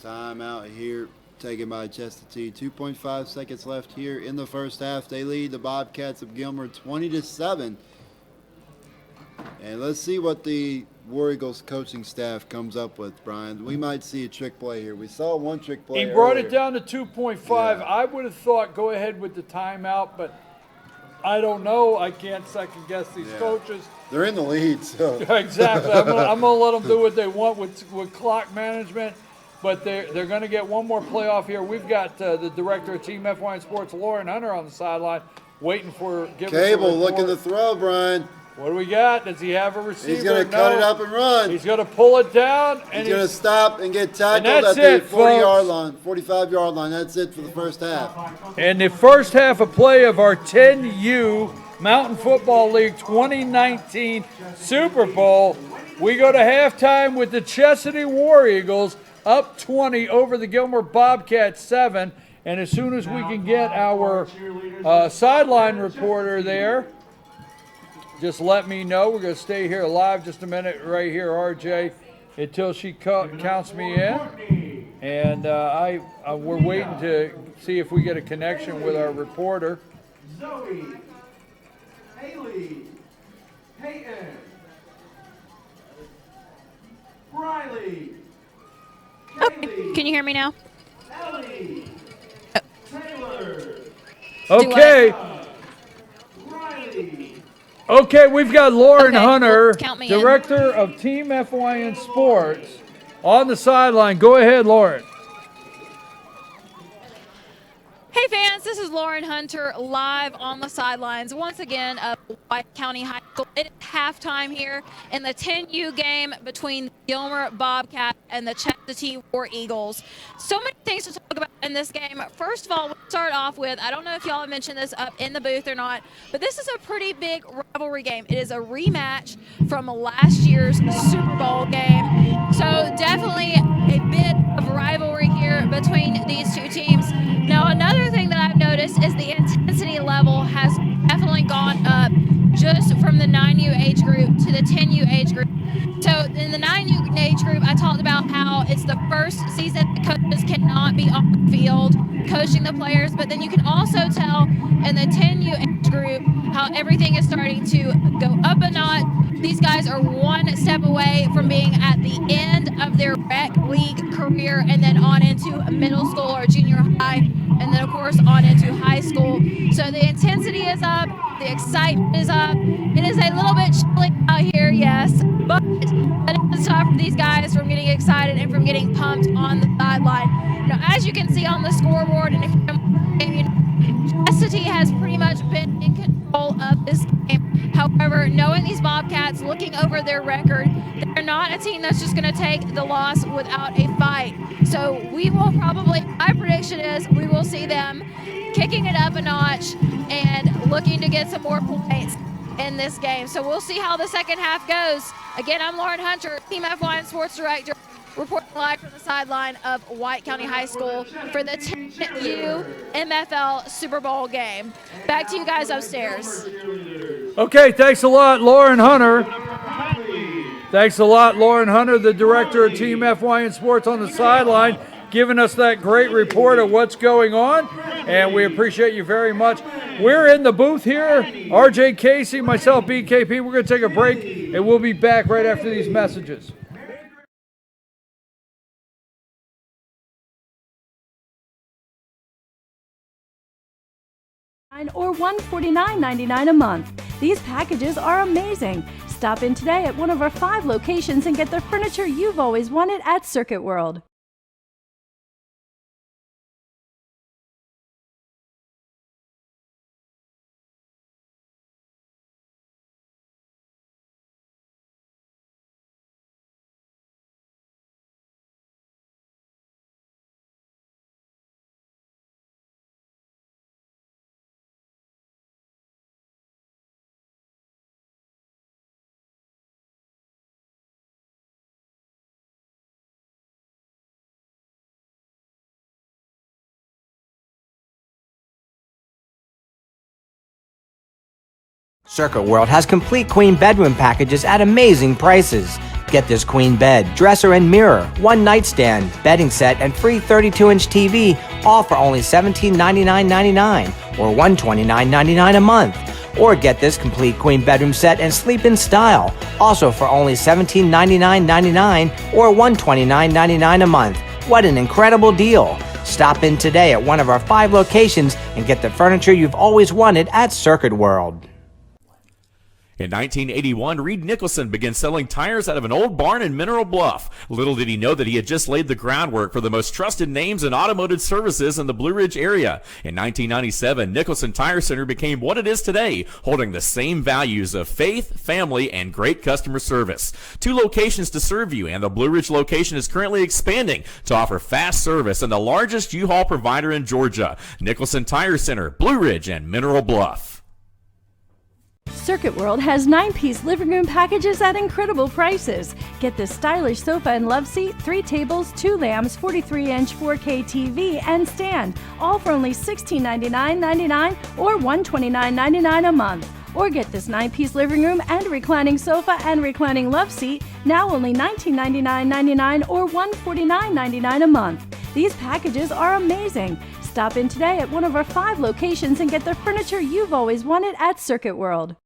S2: Timeout here taken by Chestatee. 2.5 seconds left here in the first half. They lead the Bobcats of Gilmer 20-7. And let's see what the War Eagles coaching staff comes up with, Brian. We might see a trick play here. We saw one trick play
S1: He brought
S2: earlier.
S1: it down to 2.5.
S2: Yeah.
S1: I would have thought go ahead with the timeout, but I don't know. I can't second guess these
S2: Yeah.
S1: coaches.
S2: They're in the lead, so.
S1: Exactly. I'm gonna let them do what they want with clock management, but they're going to get one more playoff here. We've got the director of Team FYN Sports, Lauren Hunter, on the sideline, waiting for
S2: Cable looking to throw, Brian.
S1: What do we got? Does he have a receiver?
S2: He's going to cut it up and run.
S1: He's going to pull it down, and
S2: He's going to stop and get tackled
S1: that's
S2: at the
S1: it,
S2: 40-yard
S1: folks.
S2: line, 45-yard line. That's it for the first half.
S1: And the first half of play of our 10U Mountain Football League 2019 Super Bowl. We go to halftime with the Chestatee War Eagles up 20 over the Gilmer Bobcats 7. And as soon as we can get our sideline reporter there, just let me know. We're going to stay here live just a minute right here, RJ, until she counts me in. And we're waiting to see if we get a connection with our reporter.
S3: Zoe, Haley, Peyton, Riley,
S8: Can you hear me now?
S3: Ellie, Taylor,
S1: Okay. Okay, we've got Lauren
S8: Okay,
S1: Hunter,
S8: count me in.
S1: Director of Team FYN Sports, on the sideline. Go ahead, Lauren.
S8: Hey fans, this is Lauren Hunter live on the sidelines once again of White County High School. It is halftime here in the 10U game between the Gilmer Bobcats and the Chastity War Eagles. So many things to talk about in this game. First of all, we'll start off with, I don't know if y'all have mentioned this up in the booth or not, but this is a pretty big rivalry game. It is a rematch from last year's Super Bowl game. So definitely a bit of rivalry here between these two teams. Now, another thing that I've noticed is the intensity level has definitely gone up just from the 9U age group to the 10U age group. So in the 9U age group, I talked about how it's the first season that coaches cannot be on the field coaching the players, but then you can also tell in the 10U age group how everything is starting to go up a notch. These guys are one step away from being at the end of their rec league career and then on into middle school or junior high, and then of course on into high school. So the intensity is up, the excitement is up. It is a little bit chilly out here, yes, but that doesn't stop these guys from getting excited and from getting pumped on the sideline. Now, as you can see on the scoreboard, and if you Chastity has pretty much been in control of this game. However, knowing these Bobcats, looking over their record, they're not a team that's just going to take the loss without a fight. So we will probably, my prediction is we will see them kicking it up a notch and looking to get some more points in this game. So we'll see how the second half goes. Again, I'm Lauren Hunter, Team FYN Sports Director, reporting live from the sideline of White County High School for the 10U MFL Super Bowl game. Back to you guys upstairs.
S1: Okay, thanks a lot, Lauren Hunter. Thanks a lot, Lauren Hunter, the Director of Team FYN Sports, on the sideline, giving us that great report of what's going on, and we appreciate you very much. We're in the booth here, RJ Casey, myself, BKP. We're going to take a break, and we'll be back right after these messages.
S7: Or $149.99 a month. These packages are amazing. Stop in today at one of our 5 locations and get the furniture you've always wanted at Circuit World.
S5: Circuit World has complete queen bedroom packages at amazing prices. Get this queen bed, dresser and mirror, one nightstand, bedding set, and free 32-inch TV, all for only $1799.99 or $129.99 a month. Or get this complete queen bedroom set and sleep in style, also for only $1799.99 or $129.99 a month. What an incredible deal! Stop in today at one of our 5 locations and get the furniture you've always wanted at Circuit World.
S6: In 1981, Reed Nicholson began selling tires out of an old barn in Mineral Bluff. Little did he know that he had just laid the groundwork for the most trusted names in automotive services in the Blue Ridge area. In 1997, Nicholson Tire Center became what it is today, holding the same values of faith, family, and great customer service. 2 locations to serve you, and the Blue Ridge location is currently expanding to offer fast service and the largest U-Haul provider in Georgia. Nicholson Tire Center, Blue Ridge, and Mineral Bluff.
S7: Circuit World has 9-piece living room packages at incredible prices. Get this stylish sofa and love seat, 3 tables, 2 lamps, 43-inch 4K TV, and stand, all for only $1699.99 or $129.99 a month. Or get this 9-piece living room and reclining sofa and reclining love seat, now only $1999.99 or $149.99 a month. These packages are amazing. Stop in today at one of our 5 locations and get the furniture you've always wanted at Circuit World.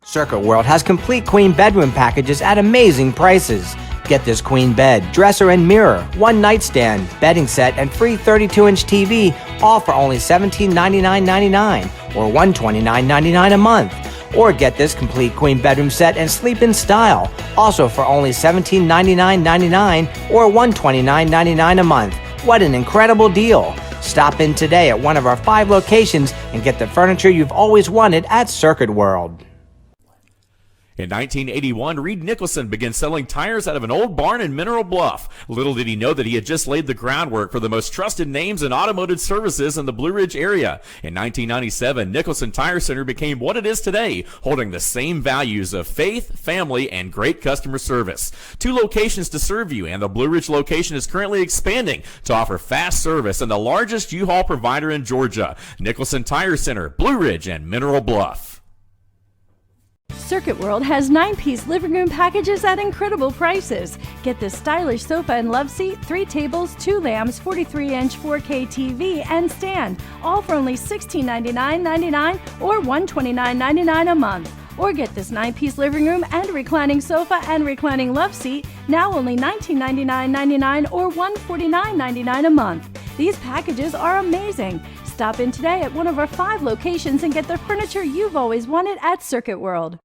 S5: Circuit World has complete queen bedroom packages at amazing prices. Get this queen bed, dresser and mirror, one nightstand, bedding set, and free 32-inch TV, all for only $1799.99 or $129.99 a month. Or get this complete queen bedroom set and sleep in style, also for only $1799.99 or $129.99 a month. What an incredible deal! Stop in today at one of our 5 locations and get the furniture you've always wanted at Circuit World.
S6: In 1981, Reed Nicholson began selling tires out of an old barn in Mineral Bluff. Little did he know that he had just laid the groundwork for the most trusted names in automotive services in the Blue Ridge area. In 1997, Nicholson Tire Center became what it is today, holding the same values of faith, family, and great customer service. 2 locations to serve you, and the Blue Ridge location is currently expanding to offer fast service and the largest U-Haul provider in Georgia. Nicholson Tire Center, Blue Ridge, and Mineral Bluff.
S7: Circuit World has 9-piece living room packages at incredible prices. Get this stylish sofa and love seat, 3 tables, 2 lamps, 43-inch 4K TV, and stand, all for only $1699.99 or $129.99 a month. Or get this 9-piece living room and reclining sofa and reclining love seat, now only $1999.99 or $149.99 a month. These packages are amazing. Stop in today at one of our 5 locations and get the furniture you've always wanted at Circuit World.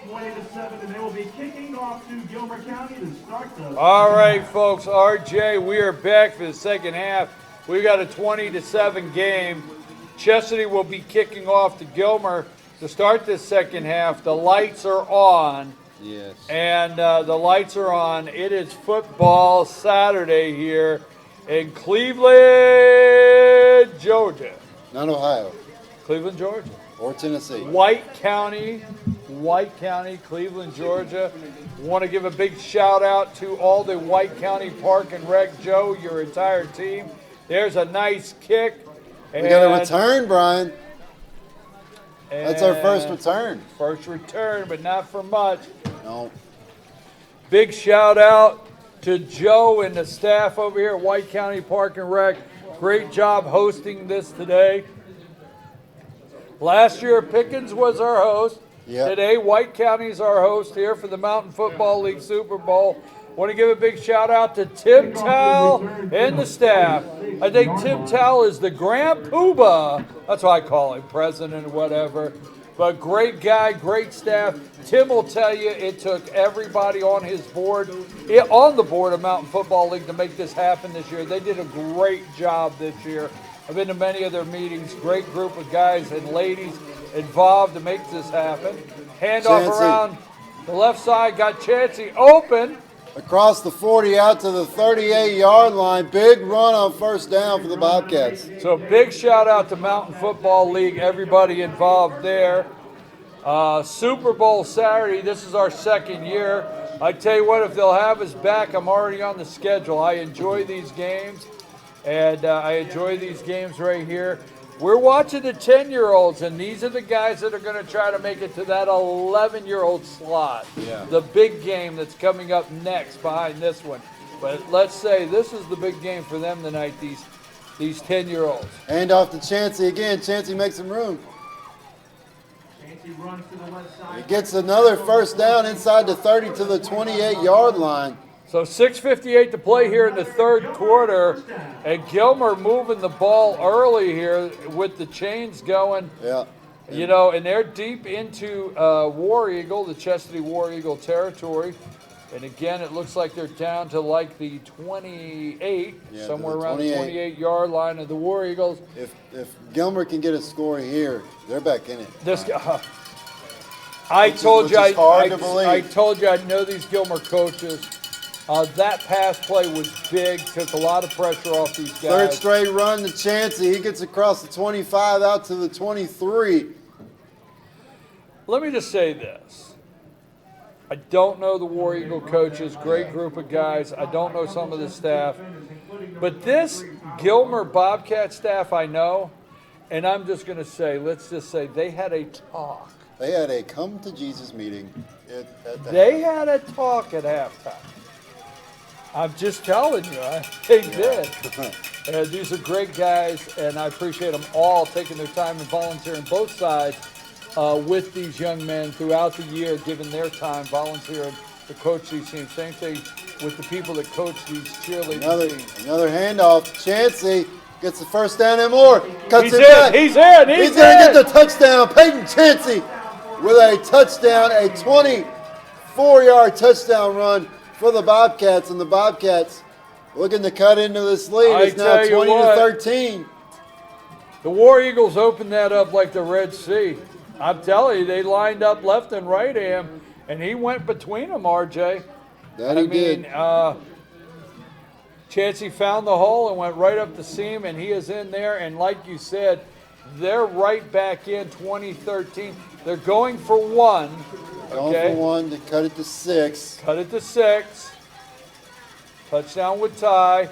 S3: And they will be kicking off to Gilmer County to start the...
S1: All right, folks, RJ, we are back for the second half. We've got a 20-7 game. Chestatee will be kicking off to Gilmer to start this second half. The lights are on.
S2: Yes.
S1: And the lights are on. It is football Saturday here in Cleveland, Georgia.
S2: Not Ohio.
S1: Cleveland, Georgia.
S2: Or Tennessee.
S1: White County, Cleveland, Georgia. Want to give a big shout out to all the White County Park and Rec, Joe, your entire team. There's a nice kick.
S2: We got a return, Brian. That's our first return.
S1: First return, but not for much.
S2: No.
S1: Big shout out to Joe and the staff over here at White County Park and Rec. Great job hosting this today. Last year, Pickens was our host.
S2: Yep.
S1: Today, White County is our host here for the Mountain Football League Super Bowl. Want to give a big shout out to Tim Towle and the staff. I think Tim Towle is the Grand Poobah. That's what I call him, president or whatever. But great guy, great staff. Tim will tell you it took everybody on his board, on the board of Mountain Football League to make this happen this year. They did a great job this year. I've been to many of their meetings. Great group of guys and ladies involved to make this happen. Handoff
S2: Chancey.
S1: around the left side, got Chancey open.
S2: Across the 40 out to the 38-yard line. Big run on first down for the Bobcats.
S1: So big shout out to Mountain Football League, everybody involved there. Super Bowl Saturday, this is our second year. I tell you what, if they'll have us back, I'm already on the schedule. I enjoy these games, and I enjoy these games right here. We're watching the 10-year-olds, and these are the guys that are going to try to make it to that 11-year-old slot.
S2: Yeah.
S1: The big game that's coming up next behind this one. But let's say this is the big game for them tonight, these 10-year-olds.
S2: Hand off to Chancey again. Chancey makes some room.
S3: Chancey runs to the left side.
S2: He gets another first down inside the 30 to the 28-yard line.
S1: So 6:58 to play here in the third quarter, and Gilmer moving the ball early here with the chains going.
S2: Yeah.
S1: You know, and they're deep into War Eagle, the Chestatee War Eagle territory. And again, it looks like they're down to like the 28,
S2: Yeah,
S1: somewhere
S2: to the
S1: around the 28-yard line of the War Eagles.
S2: If Gilmer can get a score here, they're back in it.
S1: This guy, I told you,
S2: which is hard to believe.
S1: I told you I know these Gilmer coaches. That pass play was big, took a lot of pressure off these guys.
S2: Third straight run to Chancey. He gets across the 25 out to the 23.
S1: Let me just say this. I don't know the War Eagle coaches, great group of guys. I don't know some of the staff. But this Gilmer Bobcat staff I know, and I'm just going to say, let's just say they had a talk.
S2: They had a come to Jesus meeting.
S1: They had a talk at halftime. I'm just telling you, they did. And these are great guys, and I appreciate them all taking their time and volunteering both sides with these young men throughout the year, giving their time, volunteering to coach these teams. Same thing with the people that coach these cheerleading teams.
S2: Another handoff. Chancey gets the first down and more. Cuts
S1: He's
S2: it
S1: in,
S2: back.
S1: he's in, he's
S2: He's going to
S1: in.
S2: get the touchdown. Peyton Chancey with a touchdown, a 24-yard touchdown run for the Bobcats, and the Bobcats looking to cut into this lead. It's now 20 to 13.
S1: The War Eagles opened that up like the Red Sea. I'm telling you, they lined up left and right of him, and he went between them, RJ.
S2: That he did.
S1: Chancey found the hole and went right up the seam, and he is in there. And like you said, they're right back in 2013. They're going for one.
S2: Going for one to cut it to 6.
S1: Cut it to 6. Touchdown with Ty.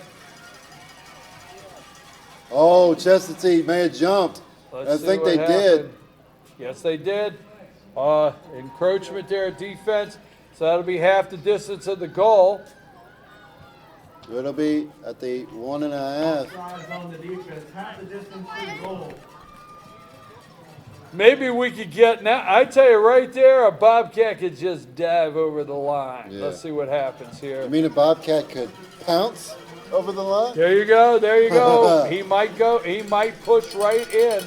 S2: Oh, Chestatee may have jumped.
S1: Let's see
S2: think
S1: what
S2: they did.
S1: happened. Yes, they did. Encroachment there at defense. So that'll be half the distance of the goal.
S2: It'll be at the 1.5.
S3: Drives on the defense, half the distance to the goal.
S1: Maybe we could get now. I tell you right there, a Bobcat could just dive over the line.
S2: Yeah.
S1: Let's see what happens here.
S2: I mean, a Bobcat could pounce over the line?
S1: There you go. There you go. He might go. He might push right in.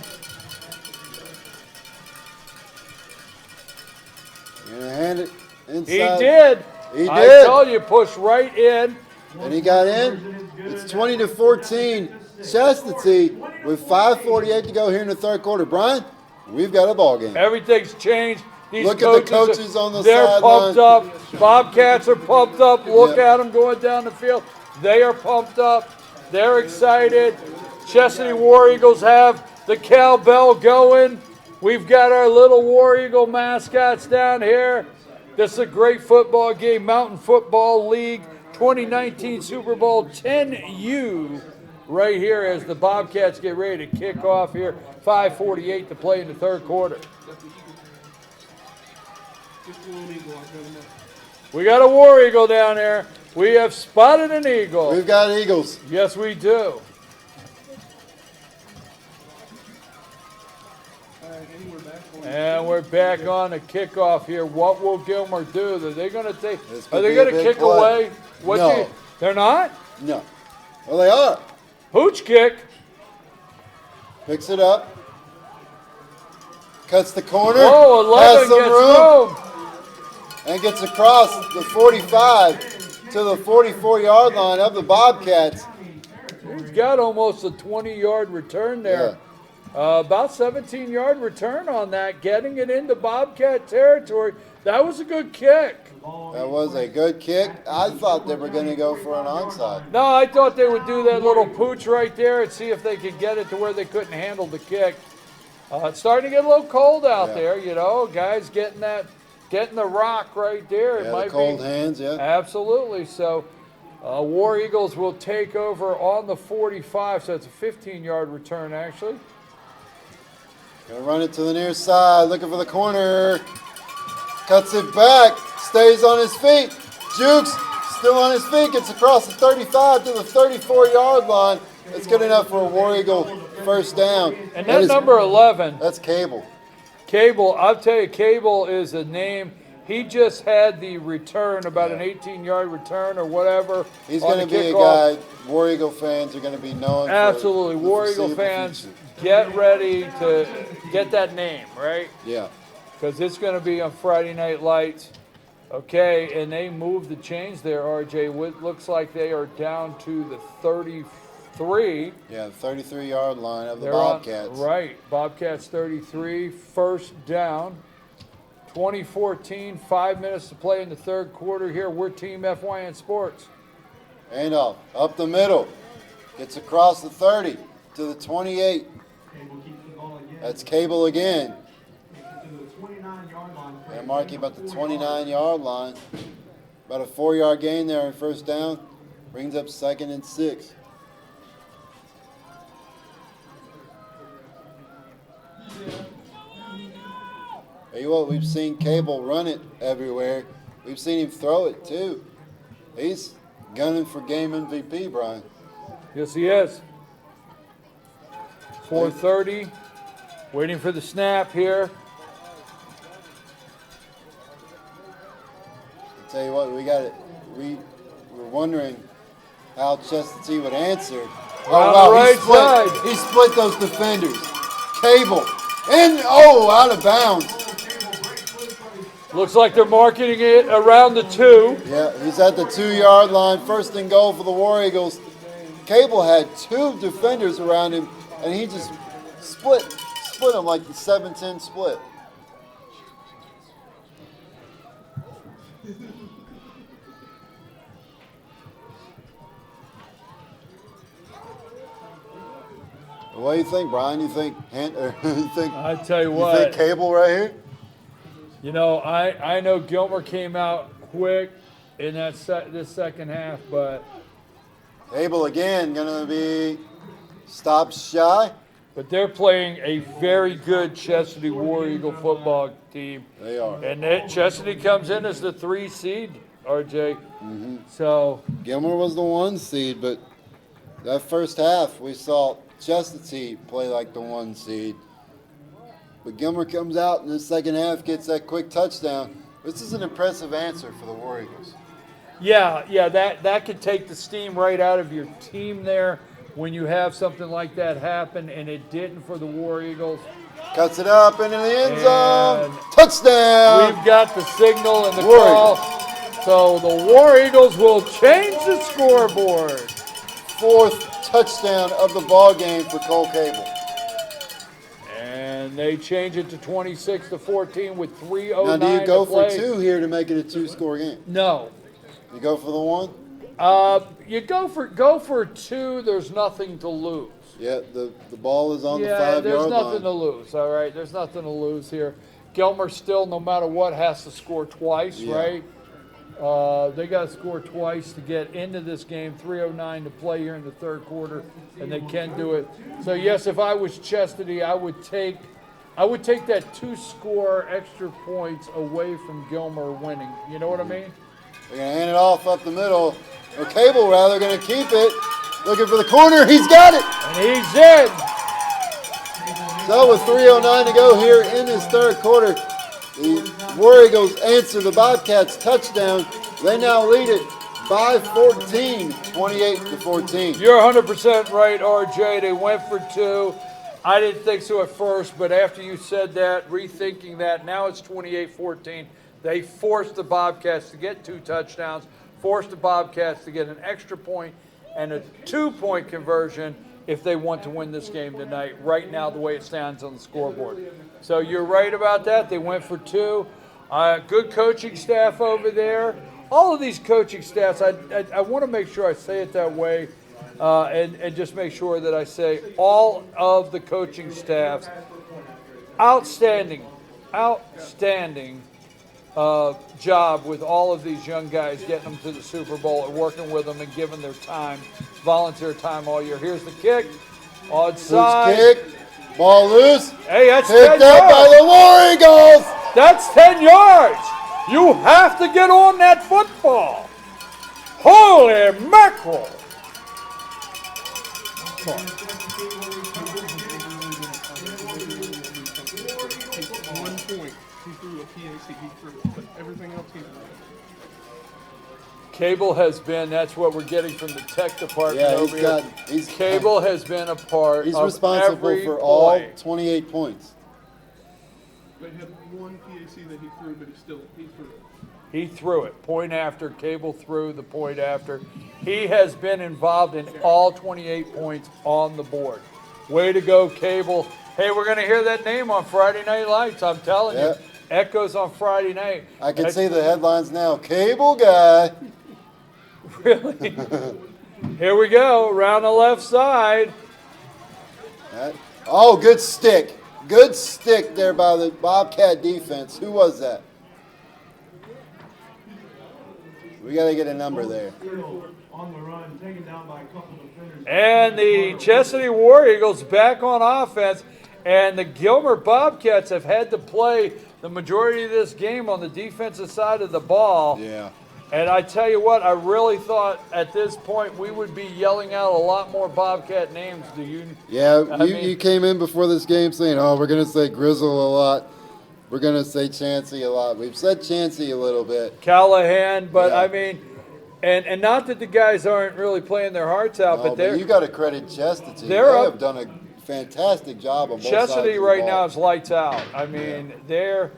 S2: You're going to hand it inside.
S1: He did.
S2: He did.
S1: I told you, push right in.
S2: And he got in. It's 20 to 14. Chastity with 5:48 to go here in the third quarter. Brian, we've got a ball game.
S1: Everything's changed. These
S2: Look at the coaches on the
S1: They're
S2: sideline.
S1: pumped up. Bobcats are pumped up. Look at them going down the field. They are pumped up. They're excited. Chestatee War Eagles have the cowbell going. We've got our little War Eagle mascots down here. This is a great football game. Mountain Football League 2019 Super Bowl 10U right here as the Bobcats get ready to kick off here. 5:48 to play in the third quarter. We got a War Eagle down there. We have spotted an eagle.
S2: We've got Eagles.
S1: Yes, we do. And we're back on the kickoff here. What will Gilmer do? Are they going to take?
S2: This
S1: Are
S2: could
S1: they
S2: be
S1: going
S2: a
S1: to
S2: big
S1: kick
S2: play.
S1: away?
S2: No.
S1: They're not.
S2: No. Well, they are.
S1: Hooch kick.
S2: Picks it up. Cuts the corner.
S1: Whoa,
S2: has
S1: 11
S2: some
S1: gets
S2: room.
S1: room.
S2: And gets across the 45 to the 44-yard line of the Bobcats.
S1: He's got almost a 20-yard return there. About 17-yard return on that, getting it into Bobcat territory. That was a good kick.
S2: That was a good kick. I thought they were going to go for an onside.
S1: No, I thought they would do that little pooch right there and see if they could get it to where they couldn't handle the kick. It's starting to get a little cold out there, you know. Guys getting the rock right there.
S2: Yeah,
S1: It might
S2: the cold
S1: be,
S2: hands, yeah.
S1: Absolutely. So War Eagles will take over on the 45, so it's a 15-yard return actually.
S2: Gonna run it to the near side, looking for the corner. Cuts it back, stays on his feet. Jukes still on his feet, gets across the 35 to the 34-yard line. That's good enough for a War Eagle first down.
S1: And that number 11.
S2: That's Cable.
S1: Cable, I'll tell you, Cable is a name. He just had the return, about an 18-yard return or whatever.
S2: He's going to be a guy War Eagle fans are going to be known
S1: Absolutely.
S2: for.
S1: War Eagle fans, get ready to get that name, right?
S2: Yeah.
S1: Because it's going to be on Friday Night Lights. Okay, and they moved the chains there, RJ. It looks like they are down to the 33.
S2: Yeah, the 33-yard line of the
S1: They're
S2: Bobcats.
S1: Right, Bobcats 33, first down. 2014, 5 minutes to play in the third quarter here. We're Team FYN Sports.
S2: Handoff, up the middle. Gets across the 30 to the 28. That's Cable again. They're marking about the 29-yard line. About a 4-yard gain there on first down. Brings up 2nd and 6. Tell you what, we've seen Cable run it everywhere. We've seen him throw it too. He's gunning for game MVP, Brian.
S1: Yes, he is. 4:30, waiting for the snap here.
S2: I tell you what, we're wondering how Chestatee would answer.
S1: On the right side.
S2: He split those defenders. Cable, and out of bounds.
S1: Looks like they're marking it around the 2.
S2: Yeah, he's at the 2-yard line. First and goal for the War Eagles. Cable had 2 defenders around him, and he just split them like the 7-10 split. What do you think, Brian? You think
S1: I tell you
S2: you
S1: what.
S2: think Cable right here?
S1: You know, I know Gilmer came out quick in that this second half, but
S2: Cable again going to be stopped shy.
S1: But they're playing a very good Chestatee War Eagle football team.
S2: They are.
S1: And Chestatee comes in as the 3 seed, RJ.
S2: Mm-hmm.
S1: So
S2: Gilmer was the 1 seed, but that first half we saw Chestatee play like the 1 seed. But Gilmer comes out in the second half, gets that quick touchdown. This is an impressive answer for the War Eagles.
S1: Yeah, that could take the steam right out of your team there when you have something like that happen, and it didn't for the War Eagles.
S2: Cuts it up into the end zone. Touchdown!
S1: We've got the signal and the call. So the War Eagles will change the scoreboard.
S2: 4th touchdown of the ball game for Cole Cable.
S1: And they change it to 26-14 with 3:09
S2: Now, do you go
S1: to play.
S2: for 2 here to make it a 2-score game?
S1: No.
S2: You go for the 1?
S1: You go for 2. There's nothing to lose.
S2: Yeah, the ball is on the 5-yard line.
S1: There's nothing to lose. All right, there's nothing to lose here. Gilmer still, no matter what, has to score twice, right? They got to score twice to get into this game. 3:09 to play here in the third quarter, and they can do it. So yes, if I was Chestatee, I would take that 2-score extra points away from Gilmer winning. You know what I mean?
S2: They're going to hand it off up the middle. Or Cable, rather, going to keep it. Looking for the corner. He's got it.
S1: And he's in.
S2: So with 3:09 to go here in this third quarter, the War Eagles answer the Bobcats touchdown. They now lead it by 14, 28-14.
S1: You're 100% right, RJ. They went for 2. I didn't think so at first, but after you said that, rethinking that, now it's 28-14. They forced the Bobcats to get 2 touchdowns, forced the Bobcats to get an extra point and a 2-point conversion if they want to win this game tonight, right now the way it stands on the scoreboard. So you're right about that. They went for 2. Good coaching staff over there. All of these coaching staffs, I want to make sure I say it that way and just make sure that I say all of the coaching staffs, outstanding job with all of these young guys getting them to the Super Bowl and working with them and giving their time, volunteer time all year. Here's the kick. Onside.
S2: Loose kick. Ball loose.
S1: Hey, that's
S2: Picked
S1: 10
S2: up
S1: yards.
S2: by the War Eagles.
S1: That's 10 yards. You have to get on that football. Holy mackerel.
S4: He threw a PAC, he threw it, but everything else he threw.
S1: Cable has been, that's what we're getting from the tech department
S2: Yeah,
S1: over here. Cable has been a part
S2: He's
S1: of
S2: responsible
S1: every
S2: for all
S1: play.
S2: 28 points.
S4: They had one PAC that he threw, but he threw it.
S1: He threw it. Point after. Cable threw the point after. He has been involved in all 28 points on the board. Way to go, Cable. Hey, we're going to hear that name on Friday Night Lights. I'm telling you. Echoes on Friday night.
S2: I can see the headlines now. Cable guy.
S1: Really? Here we go. Around the left side.
S2: Oh, good stick. Good stick there by the Bobcat defense. Who was that? We got to get a number there.
S3: On the run, taken down by a couple defenders.
S1: And the Chesapeake War Eagles back on offense. And the Gilmer Bobcats have had to play the majority of this game on the defensive side of the ball.
S2: Yeah.
S1: And I tell you what, I really thought at this point we would be yelling out a lot more Bobcat names. Do you?
S2: Yeah, you came in before this game saying, oh, we're going to say Grizzle a lot. We're going to say Chansey a lot. We've said Chansey a little bit.
S1: Callahan, but
S2: Yeah.
S1: I mean, and not that the guys aren't really playing their hearts out,
S2: No,
S1: but they're
S2: you got to credit Chestatee. They
S1: they're up-
S2: have done a fantastic job on both sides of
S1: Chesapeake
S2: the
S1: right
S2: ball.
S1: now is lights out. I mean, they're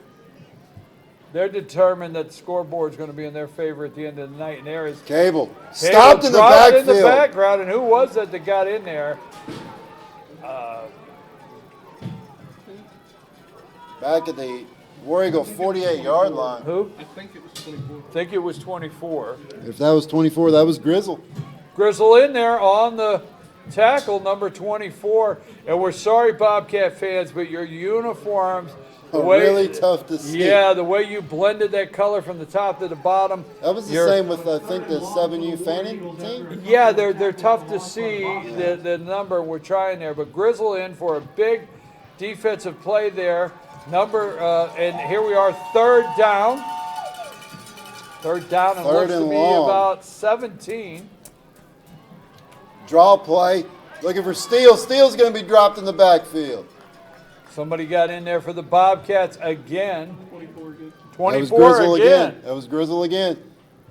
S1: determined that the scoreboard is going to be in their favor at the end of the night, and there is
S2: Cable stopped in the
S1: dropped
S2: backfield.
S1: in the background, and who was that got in there?
S2: Back at the War Eagle 48-yard line.
S1: Who?
S4: I think it was 24.
S1: I think it was 24.
S2: If that was 24, that was Grizzle.
S1: Grizzle in there on the tackle, number 24. And we're sorry, Bobcat fans, but your uniforms, the way,
S2: Really tough to see.
S1: yeah, the way you blended that color from the top to the bottom.
S2: That was the
S1: you're-
S2: same with, I think, the 7U Fanning team.
S1: Yeah, they're tough to see the number we're trying there. But Grizzle in for a big defensive play there. And here we are, third down. Third down and
S2: Third
S1: looks to
S2: and
S1: be
S2: long.
S1: about 17.
S2: Draw play. Looking for Steele. Steele's going to be dropped in the backfield.
S1: Somebody got in there for the Bobcats again.
S4: 24 again.
S2: That was
S1: 24
S2: Grizzle
S1: again.
S2: That was Grizzle again.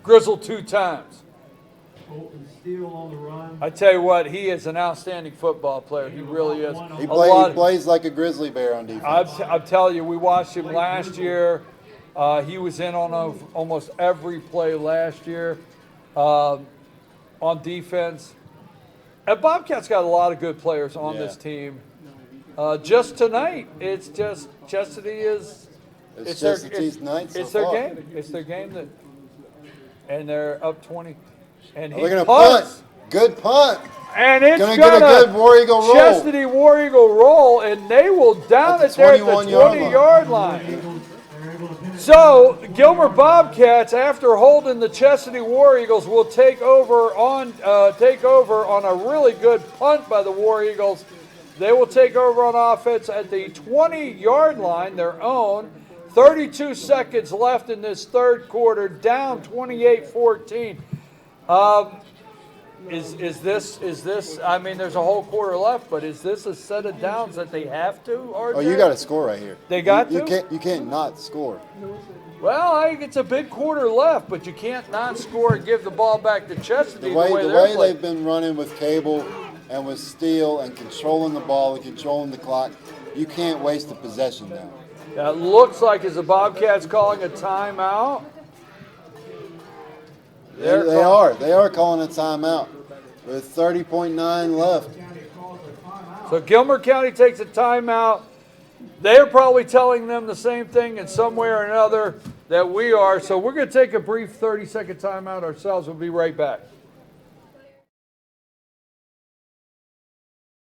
S1: Grizzle 2 times.
S3: Colton Steele on the run.
S1: I tell you what, he is an outstanding football player. He really is.
S2: He
S1: A
S2: plays like a Grizzly Bear on defense.
S1: I'm telling you, we watched him last year. He was in on almost every play last year on defense. And Bobcats got a lot of good players on this team. Just tonight, it's just Chesapeake is.
S2: It's Chesapeake's night so
S1: It's their
S2: far.
S1: game. It's their game and they're up 20. And he
S2: They're going to
S1: punts.
S2: punt. Good punt.
S1: And it's
S2: Gonna
S1: got
S2: get a good War Eagle roll.
S1: Chesapeake War Eagle roll, and they will down
S2: At
S1: it
S2: the
S1: there at the
S2: 21-yard
S1: 20-yard line. So Gilmer Bobcats, after holding the Chesapeake War Eagles, will take over on a really good punt by the War Eagles. They will take over on offense at the 20-yard line, their own. 32 seconds left in this third quarter, down 28-14. Is this? I mean, there's a whole quarter left, but is this a set of downs that they have to? RJ?
S2: Oh, you got to score right here.
S1: They got
S2: you
S1: to?
S2: You can't not score.
S1: Well, I think it's a big quarter left, but you can't not score and give the ball back to Chesapeake
S2: The way
S1: they're playing.
S2: they've been running with Cable and with Steele and controlling the ball and controlling the clock, you can't waste a possession now.
S1: That looks like is the Bobcats calling a timeout.
S2: They are calling a timeout. with 30.9 left.
S1: So Gilmer County takes a timeout. They're probably telling them the same thing in some way or another that we are. So we're going to take a brief 30-second timeout ourselves. We'll be right back.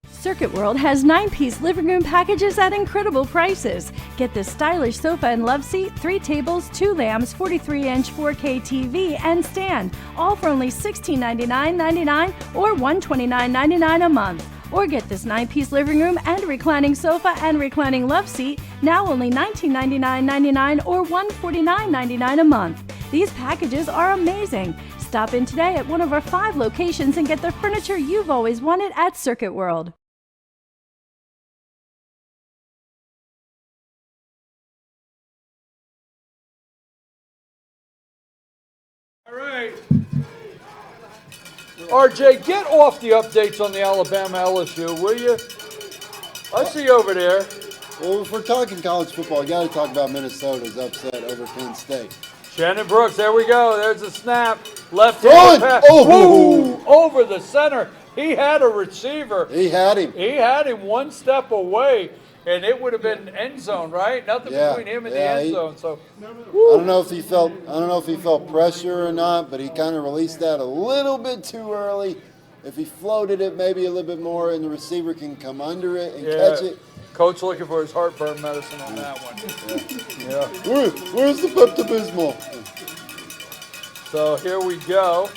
S7: Circuit World has 9-piece living room packages at incredible prices. Get this stylish sofa and love seat, 3 tables, 2 lamps, 43-inch 4K TV, and stand, all for only $1699.99 or $129.99 a month. Or get this 9-piece living room and reclining sofa and reclining love seat, now only $1999.99 or $149.99 a month. These packages are amazing. Stop in today at one of our 5 locations and get the furniture you've always wanted at Circuit World.
S1: All right. RJ, get off the updates on the Alabama LSU, will you? I see you over there.
S2: Well, if we're talking college football, you got to talk about Minnesota's upset over Penn State.
S1: Shannon Brooks, there we go. There's a snap. Left
S2: Throwing!
S1: pass.
S2: Oh!
S1: Woo! Over the center. He had a receiver.
S2: He had him.
S1: He had him one step away, and it would have been end zone, right? Nothing between him and the end zone. So,
S2: I don't know if he felt pressure or not, but he kind of released that a little bit too early. If he floated it maybe a little bit more, and the receiver can come under it and catch it.
S1: Coach looking for his heartburn medicine on that one. Yeah.
S2: Where's the Pepto-Bismol?
S1: So here we go.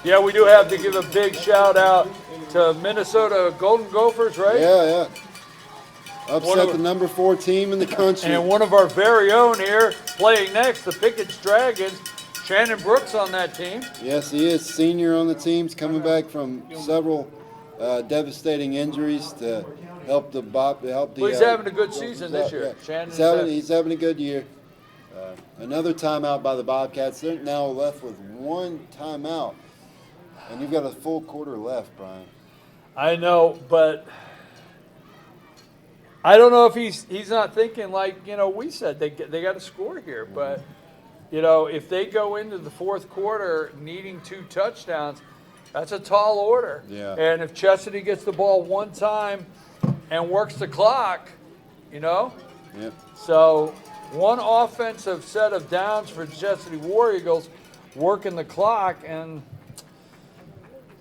S1: Yeah, we do have to give a big shout out to Minnesota Golden Gophers, right?
S2: Yeah. Upset the number 4 team in the country.
S1: And one of our very own here playing next, the Pickett's Dragons. Shannon Brooks on that team.
S2: Yes, he is. Senior on the team's coming back from several devastating injuries to help the
S1: Well, he's having a good season this year.
S2: Yeah. He's having a good year. Another timeout by the Bobcats. They're now left with 1 timeout, and you've got a full quarter left, Brian.
S1: I know, but I don't know if he's not thinking like we said they got to score here, but if they go into the fourth quarter needing 2 touchdowns. That's a tall order.
S2: Yeah.
S1: And if Chestatee gets the ball one time and works the clock,
S2: Yep.
S1: So one offensive set of downs for Chestatee War Eagles working the clock. And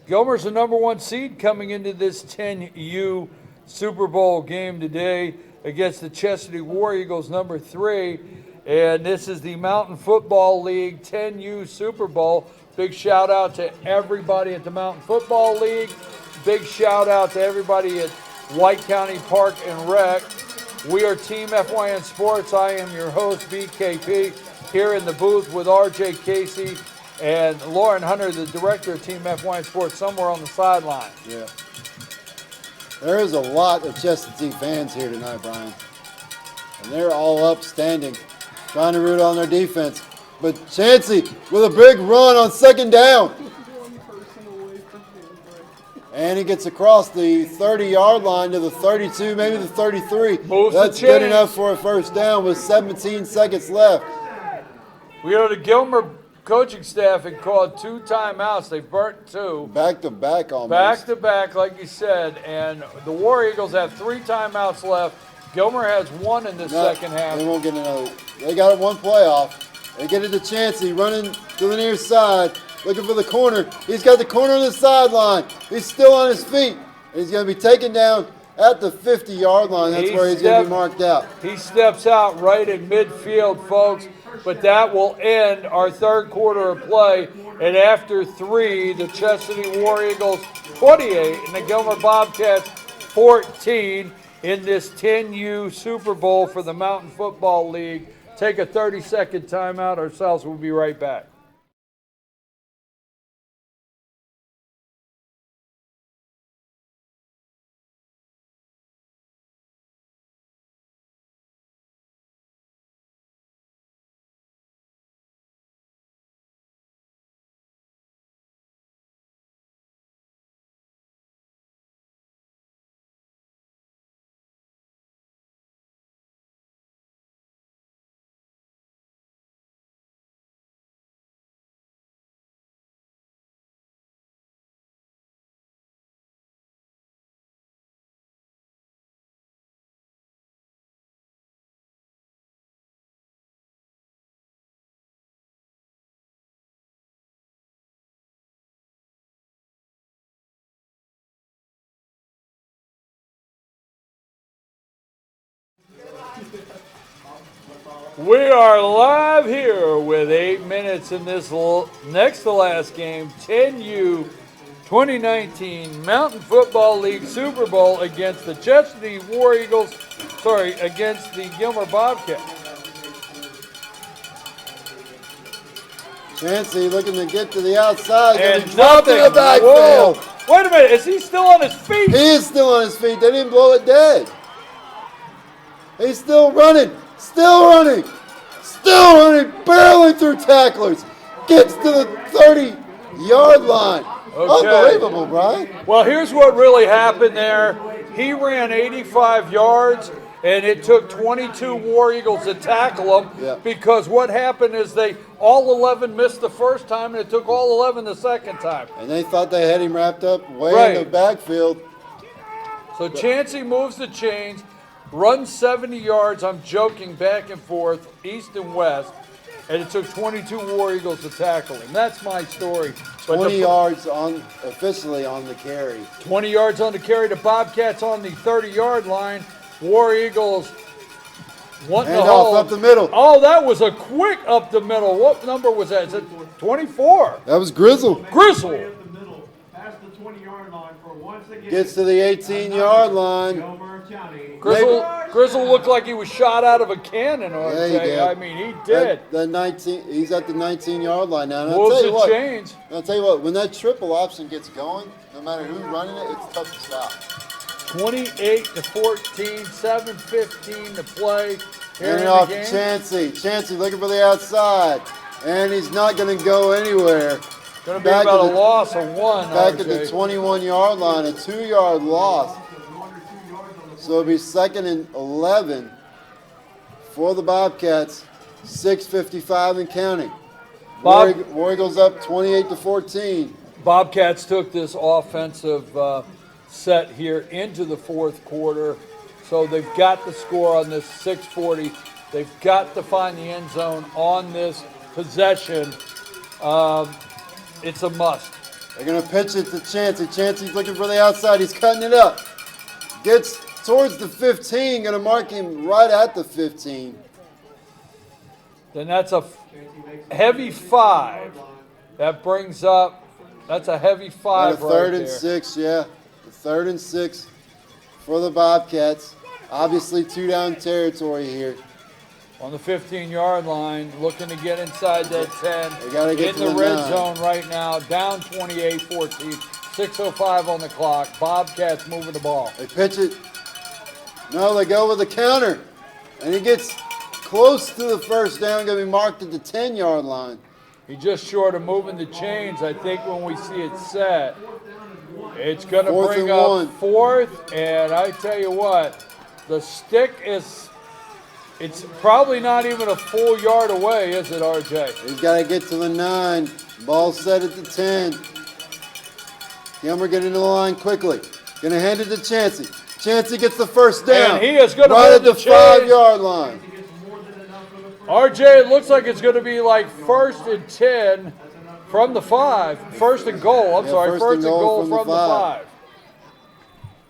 S1: Gilmer's the number 1 seed coming into this 10U Super Bowl game today against the Chestatee War Eagles, number 3. And this is the Mountain Football League 10U Super Bowl. Big shout out to everybody at the Mountain Football League. Big shout out to everybody at White County Park and Rec. We are Team FYN Sports. I am your host, BKP, here in the booth with RJ Casey and Lauren Hunter, the director of Team FYN Sports, somewhere on the sideline.
S2: Yeah. There is a lot of Chestatee fans here tonight, Brian. And they're all up standing, trying to root on their defense. But Chancey with a big run on 2nd down. And he gets across the 30-yard line to the 32, maybe the 33. That's good enough for a 1st down with 17 seconds left.
S1: The Gilmer coaching staff had called 2 timeouts. They burnt 2.
S2: Back to back almost.
S1: Back to back, like you said. And the War Eagles have 3 timeouts left. Gilmer has 1 in the second half.
S2: They won't get another. They got it 1 play off. They get it to Chancey, running to the near side, looking for the corner. He's got the corner on the sideline. He's still on his feet. He's going to be taken down at the 50-yard line. That's where he's going to be marked out.
S1: He steps out right in midfield, folks. But that will end our 3rd quarter of play. And after 3, the Chestatee War Eagles 28 and the Gilmer Bobcats 14 in this 10U Super Bowl for the Mountain Football League. Take a 30-second timeout ourselves. We'll be right back. We are live here with 8 minutes in this next to last game, 10U 2019 Mountain Football League Super Bowl against the Chesapeake War Eagles, against the Gilmer Bobcats.
S2: Chancey looking to get to the outside.
S1: And
S2: dropped in the backfield.
S1: Whoa. Wait a minute, is he still on his feet?
S2: He is still on his feet. They didn't blow it dead. He's still running, barreling through tacklers. Gets to the 30-yard line.
S1: Okay.
S2: Unbelievable, Brian.
S1: Well, here's what really happened there. He ran 85 yards, and it took 22 War Eagles to tackle him because what happened is all 11 missed the first time, and it took all 11 the second time.
S2: And they thought they had him wrapped up way in the backfield.
S1: So Chancey moves the chains, runs 70 yards, I'm joking, back and forth, east and west, and it took 22 War Eagles to tackle him. That's my story.
S2: 20 yards officially on the carry.
S1: 20 yards on the carry. The Bobcats on the 30-yard line. War Eagles wanting to hold.
S2: Up the middle.
S1: Oh, that was a quick up the middle. What number was that? Is it 24?
S2: That was Grizzle.
S1: Grizzle.
S3: Past the 20-yard line for once again.
S2: Gets to the 18-yard line.
S1: Grizzle looked like he was shot out of a cannon. I mean, he did.
S2: He's at the 19-yard line now. And
S1: Moves the chains.
S2: I'll tell you what, when that triple option gets going, no matter who's running it, it's tough to stop.
S1: 28-14, 7:15 to play.
S2: Handing off to Chancey. Chancey looking for the outside. And he's not going to go anywhere.
S1: Going to be about a loss of one.
S2: Back at the 21-yard line, a 2-yard loss. So it'll be 2nd and 11 for the Bobcats. 6:55 and counting. War Eagles up 28-14.
S1: Bobcats took this offensive set here into the fourth quarter. So they've got to score on this 6:40. They've got to find the end zone on this possession. It's a must.
S2: They're going to pitch it to Chancey. Chancey's looking for the outside. He's cutting it up. Gets towards the 15. Going to mark him right at the 15.
S1: Then that's a heavy 5. That brings up, that's a heavy 5 right there.
S2: 3rd and 6, yeah. The 3rd and 6 for the Bobcats. Obviously 2-down territory here.
S1: On the 15-yard line, looking to get inside that 10.
S2: They gotta get
S1: in
S2: to
S1: the
S2: the
S1: red
S2: 9.
S1: zone right now, down 28-14, 6:05 on the clock. Bobcats moving the ball.
S2: They pitch it. No, they go with the counter. And he gets close to the first down, going to be marked at the 10-yard line.
S1: He just short of moving the chains. I think when we see it set, it's going to bring up 4th. And I tell you what, the stick is... It's probably not even a full yard away, is it, RJ?
S2: He's got to get to the 9. Ball set at the 10. Gilmer getting to the line quickly. Going to hand it to Chancey. Chancey gets the first down.
S1: And he is going to
S2: right
S1: hold
S2: at the 5-yard line.
S1: RJ, it looks like it's going to be like 1st and 10 from the 5. 1st and goal. I'm sorry, 1st and goal from the 5.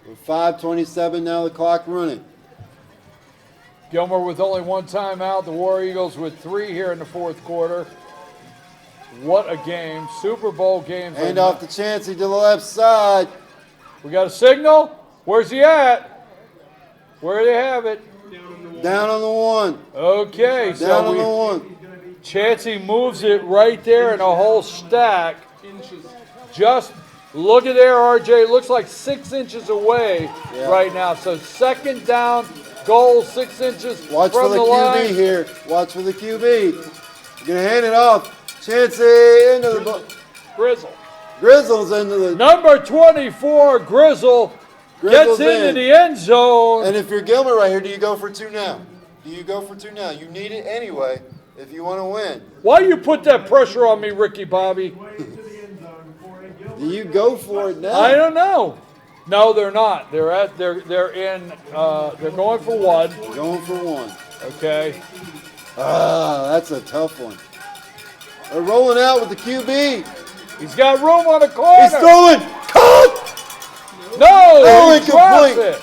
S2: With 5:27 now, the clock running.
S1: Gilmer with only one timeout. The War Eagles with 3 here in the fourth quarter. What a game. Super Bowl game.
S2: Hand off to Chancey to the left side.
S1: We got a signal. Where's he at? Where do they have it?
S2: Down on the 1.
S1: Okay.
S2: Down on the 1.
S1: Chancey moves it right there in a whole stack. Just look at there, RJ. Looks like 6 inches away right now. So 2nd down. Goal 6 inches
S2: Watch
S1: from
S2: for the QB
S1: line.
S2: here. Watch for the QB. You're going to hand it off. Chancey into the
S1: Grizzle.
S2: Grizzle's into the...
S1: Number 24, Grizzle
S2: Grizzle's
S1: gets into
S2: in.
S1: the end zone.
S2: And if you're Gilmer right here, do you go for 2 now? Do you go for 2 now? You need it anyway if you want to win.
S1: Why you put that pressure on me, Ricky Bobby?
S2: Do you go for it now?
S1: I don't know. No, they're not. They're going for 1.
S2: Going for 1.
S1: Okay.
S2: That's a tough one. They're rolling out with the QB.
S1: He's got room on the corner.
S2: He's throwing. Caught!
S1: No, he drops
S2: Incomplete.
S1: it.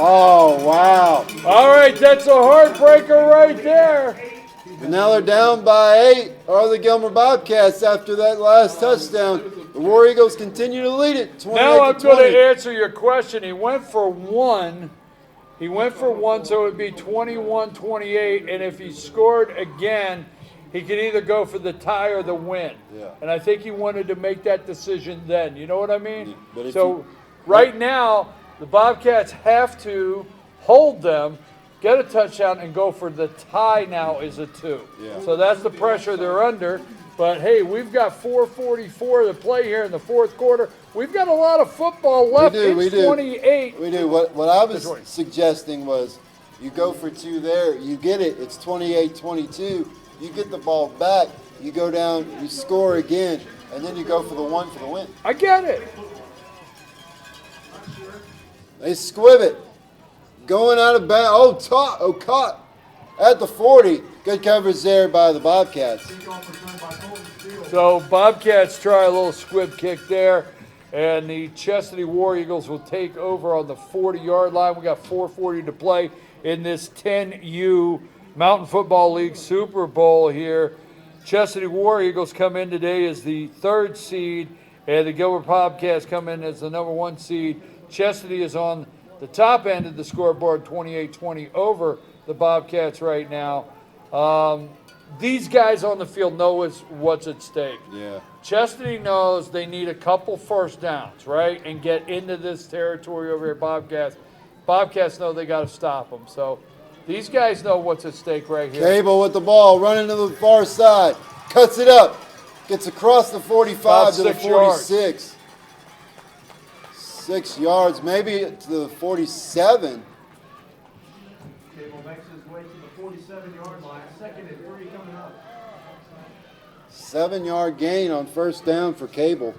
S2: Oh, wow.
S1: All right, that's a heartbreaker right there.
S2: And now they're down by 8, are the Gilmer Bobcats after that last touchdown. The War Eagles continue to lead it, 28
S1: Now I'm
S2: to
S1: going
S2: 20.
S1: to answer your question. He went for 1. He went for 1, so it would be 21-28. And if he scored again, he could either go for the tie or the win.
S2: Yeah.
S1: And I think he wanted to make that decision then. You know what I mean?
S2: Yeah, but if
S1: So
S2: you-
S1: right now, the Bobcats have to hold them, get a touchdown, and go for the tie now is a 2.
S2: Yeah.
S1: So that's the pressure they're under. But, hey, we've got 4:44 to play here in the fourth quarter. We've got a lot of football left.
S2: We
S1: It's
S2: do.
S1: 28.
S2: We do. What I was
S1: Detroit.
S2: suggesting was you go for 2 there, you get it, it's 28-22. You get the ball back, you go down, you score again, and then you go for the 1 for the win.
S1: I get it.
S2: They squib it. Going out of bounds. Caught at the 40. Good coverage there by the Bobcats.
S1: So Bobcats try a little squib kick there, and the Chestatee War Eagles will take over on the 40-yard line. We got 4:40 to play in this 10U Mountain Football League Super Bowl here. Chestatee War Eagles come in today as the 3rd seed, and the Gilbert Bobcats come in as the number 1 seed. Chestatee is on the top end of the scoreboard, 28-20 over the Bobcats right now. These guys on the field know what's at stake.
S2: Yeah.
S1: Chestatee knows they need a couple first downs, right, and get into this territory over here, Bobcats. Bobcats know they got to stop them. So these guys know what's at stake right here.
S2: Cable with the ball, running to the far side. Cuts it up. Gets across the 45
S1: About
S2: to the
S1: 6 yards.
S2: 46. 6 yards, maybe to the 47.
S3: Cable makes his way to the 47-yard line. 2nd and 3 coming up.
S2: 7-yard gain on first down for Cable.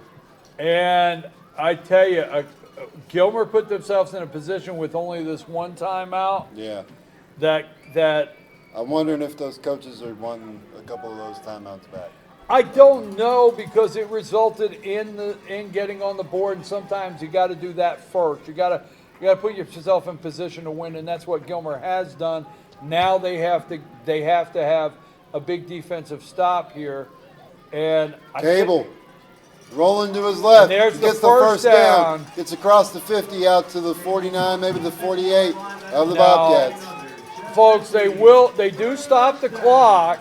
S1: And I tell you, Gilmer put themselves in a position with only this one timeout
S2: Yeah.
S1: that
S2: I'm wondering if those coaches are wanting a couple of those timeouts back.
S1: I don't know, because it resulted in getting on the board, and sometimes you got to do that first. You got to put yourself in position to win, and that's what Gilmer has done. Now they have to have a big defensive stop here, and
S2: Cable rolling to his left.
S1: And there's the
S2: Gets
S1: first down.
S2: Gets across the 50 out to the 49, maybe the 48 of the
S1: Now,
S2: Bobcats.
S1: folks, they do stop the clock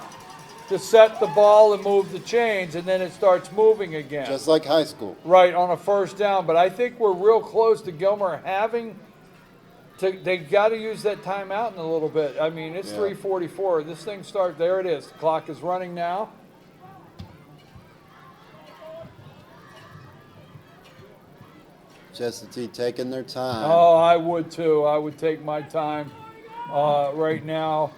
S1: to set the ball and move the chains, and then it starts moving again.
S2: Just like high school.
S1: Right, on a first down. But I think we're real close to Gilmer having to, they got to use that timeout in a little bit. I mean, it's 3:44. This thing starts, there it is. The clock is running now.
S2: Chestatee taking their time.
S1: Oh, I would too. I would take my time right now.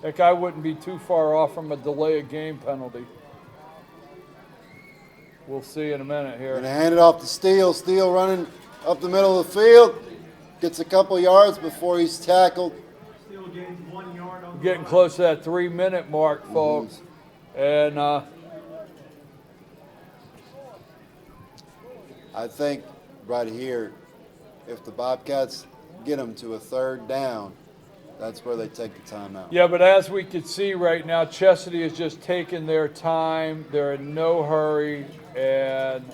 S1: Heck, I wouldn't be too far off from a delay of game penalty. We'll see in a minute here.
S2: Gonna hand it off to Steele. Steele running up the middle of the field. Gets a couple yards before he's tackled.
S3: Still gains 1 yard on the
S1: Getting
S3: run.
S1: close to that 3-minute mark, folks. And
S2: I think right here, if the Bobcats get them to a 3rd down, that's where they take the timeout.
S1: yeah, but as we can see right now, Chestatee is just taking their time. They're in no hurry, and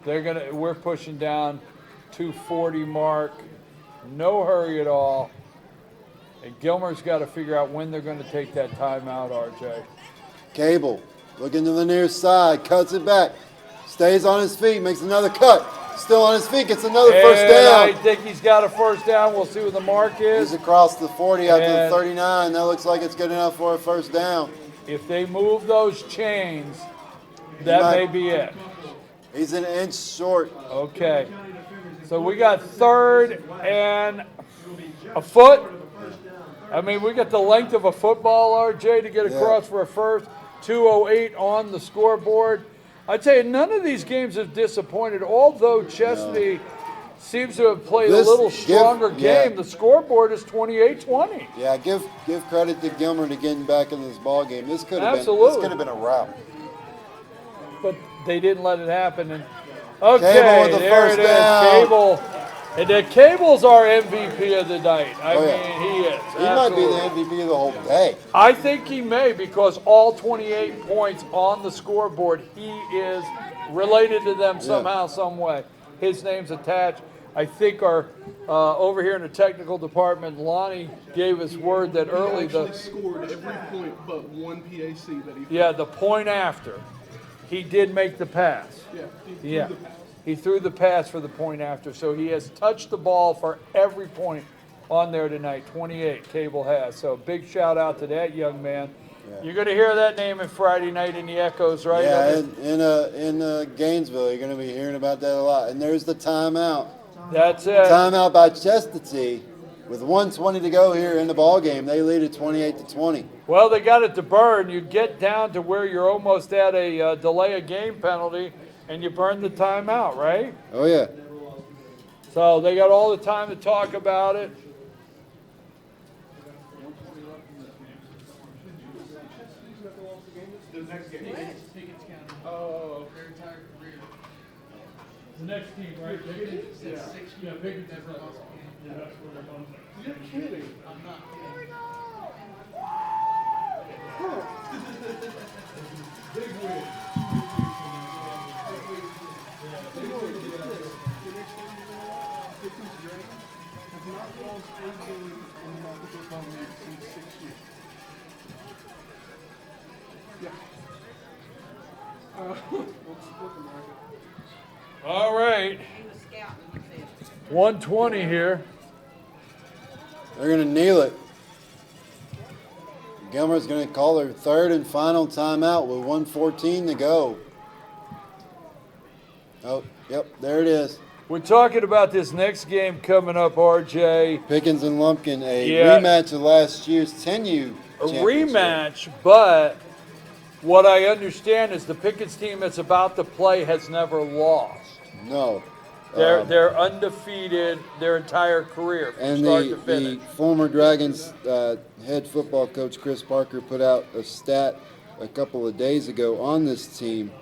S1: we're pushing down 2:40 mark. No hurry at all. And Gilmer's got to figure out when they're going to take that timeout, RJ.
S2: Cable looking to the near side, cuts it back, stays on his feet, makes another cut. Still on his feet, gets another first
S1: And
S2: down.
S1: I think he's got a first down. We'll see what the mark is.
S2: He's across the 40 out to the
S1: And-
S2: 39. That looks like it's good enough for a first down.
S1: If they move those chains, that
S2: might-
S1: may be it.
S2: He's an inch short.
S1: Okay. So we got 3rd and a foot. I mean, we got the length of a football, RJ, to get across for a first. 2:08 on the scoreboard. I tell you, none of these games have disappointed, although Chestatee seems to have played a little stronger game. The scoreboard is 28-20.
S2: Yeah, give credit to Gilmer to getting back in this ball game. This could have
S1: Absolutely.
S2: been a rout.
S1: But they didn't let it happen. And Okay,
S2: Cable with the
S1: there
S2: first
S1: it is.
S2: down.
S1: Cable. And the Cable's our MVP of the night. I
S2: Oh, yeah.
S1: mean, he is.
S2: He might be the
S1: Absolutely.
S2: MVP of the whole day.
S1: I think he may because all 28 points on the scoreboard, he is related to them somehow, some way. His name's attached. I think our over here in the technical department, Lonnie gave us word that
S4: He
S1: early
S4: actually
S1: the
S4: scored every point but one PAC that he.
S1: yeah the point after he did make the pass.
S4: Yeah. He
S1: Yeah.
S4: threw the pass.
S1: He threw the pass for the point after, so he has touched the ball for every point on there tonight. 28, Cable has. So big shout out to that young man. You're going to hear that name in Friday night in the Echoes, right?
S2: Yeah, in Gainesville, you're going to be hearing about that a lot. And there's the timeout.
S1: That's it.
S2: Timeout by Chestatee. With 1:20 to go here in the ball game, they lead at 28-20.
S1: Well, they got it to burn. You get down to where you're almost at a delay of game penalty, and you burn the timeout, right?
S2: Oh yeah.
S1: So they got all the time to talk about it.
S3: The next game.
S4: Oh.
S1: The next team, right? Yeah, Pickens.
S4: You're kidding. I'm not.
S1: Big win.
S4: Have not lost a game in the National Football League since 6 years. Yeah. Let's split the market.
S1: All right. 120 here.
S2: They're going to kneel it. Gilmer's going to call their third and final timeout with 1:14 to go. Oh, yep, there it is.
S1: We're talking about this next game coming up, RJ.
S2: Pickens and Lumpkin, a
S1: Yeah.
S2: rematch of last year's 10U
S1: A
S2: championship.
S1: rematch, but what I understand is the Pickens team that's about to play has never lost.
S2: No.
S1: They're undefeated their entire career from
S2: And
S1: start to
S2: the
S1: finish.
S2: former Dragons head football coach Chris Parker put out a stat a couple of days ago on this team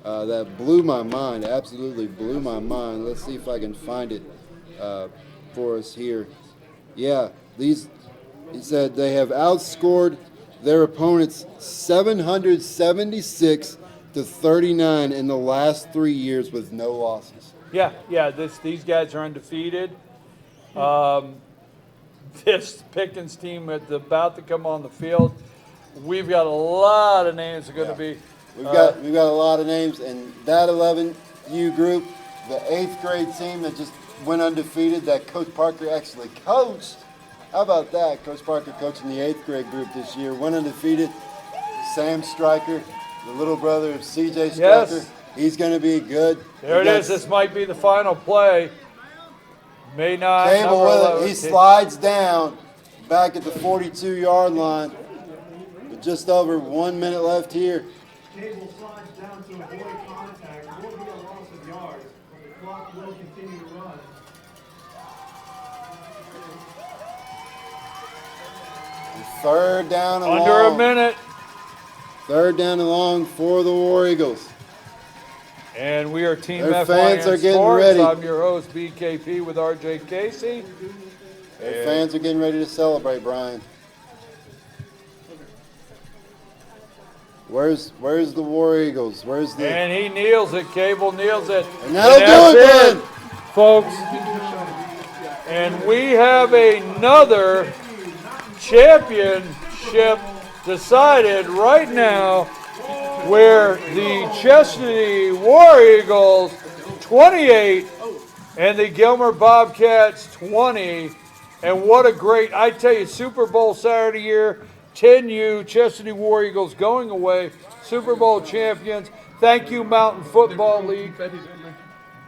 S2: that blew my mind, absolutely blew my mind. Let's see if I can find it for us here. Yeah, he said they have outscored their opponents 776 to 39 in the last 3 years with no losses.
S1: Yeah. These guys are undefeated. This Pickens team that's about to come on the field, we've got a lot of names that are going to be.
S2: We've got a lot of names, and that 11U group, the 8th grade team that just went undefeated, that Coach Parker actually coached. How about that? Coach Parker coaching the 8th grade group this year, went undefeated. Sam Stryker, the little brother of CJ Stryker,
S1: Yes.
S2: he's going to be good.
S1: There it is. This might be the final play. May not.
S2: Cable
S1: number
S2: with
S1: 11.
S2: it. He slides down back at the 42-yard line. With just over 1 minute left here.
S3: Cable slides down to avoid contact. Will be a loss of yards, but the clock will continue to run.
S2: Third down and
S1: Under
S2: long.
S1: a minute.
S2: Third down and long for the War Eagles.
S1: And we are Team
S2: Their
S1: FYN
S2: fans are getting
S1: Sports.
S2: ready.
S1: I'm your host, BKP, with RJ Casey.
S2: Their fans are getting ready to celebrate, Brian. Where's the War Eagles? Where's the
S1: And he kneels it. Cable kneels it.
S2: And that'll
S1: that's
S2: do it,
S1: it, folks. And we have another championship decided right now, where the Chestatee War Eagles 28 and the Gilmer Bobcats 20. And what a great, I tell you, Super Bowl Saturday year, 10U, Chestatee War Eagles going away, Super Bowl champions. Thank you, Mountain Football League.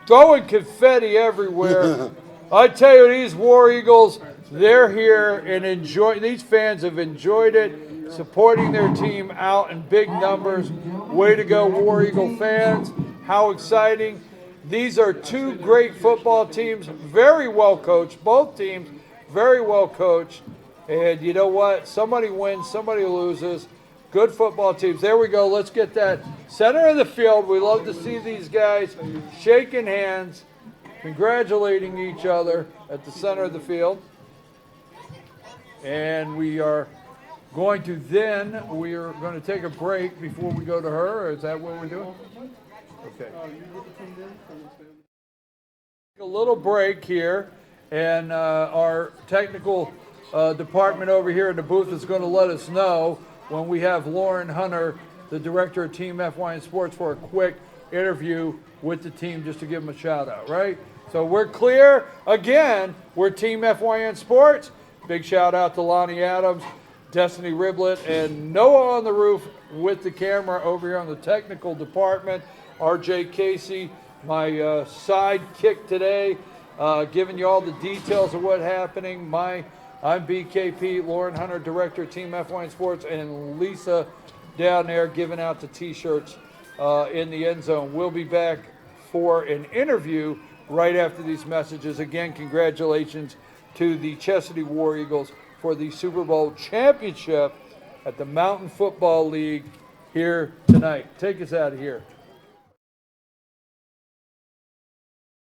S1: Throwing confetti everywhere. I tell you, these War Eagles, they're here and enjoy. These fans have enjoyed it, supporting their team out in big numbers. Way to go, War Eagle fans. How exciting. These are two great football teams, very well coached, both teams very well coached. And you know what? Somebody wins, somebody loses. good football teams. There we go. Let's get that center of the field. We love to see these guys shaking hands, congratulating each other at the center of the field. And we are going to take a break before we go to her. Or is that what we're doing? Okay. A little break here, and our technical department over here in the booth is going to let us know when we have Lauren Hunter, the director of Team FYN Sports, for a quick interview with the team, just to give them a shout out, right? So we're clear. Again, we're Team FYN Sports. Big shout out to Lonnie Adams, Destiny Riblet, and Noah on the roof with the camera over here on the technical department. RJ Casey, my sidekick today, giving you all the details of what's happening. I'm BKP, Lauren Hunter, director of Team FYN Sports, and Lisa down there giving out the T-shirts in the end zone. We'll be back for an interview right after these messages. Again, congratulations to the Chesapeake War Eagles for the Super Bowl championship at the Mountain Football League here tonight. Take us out of here.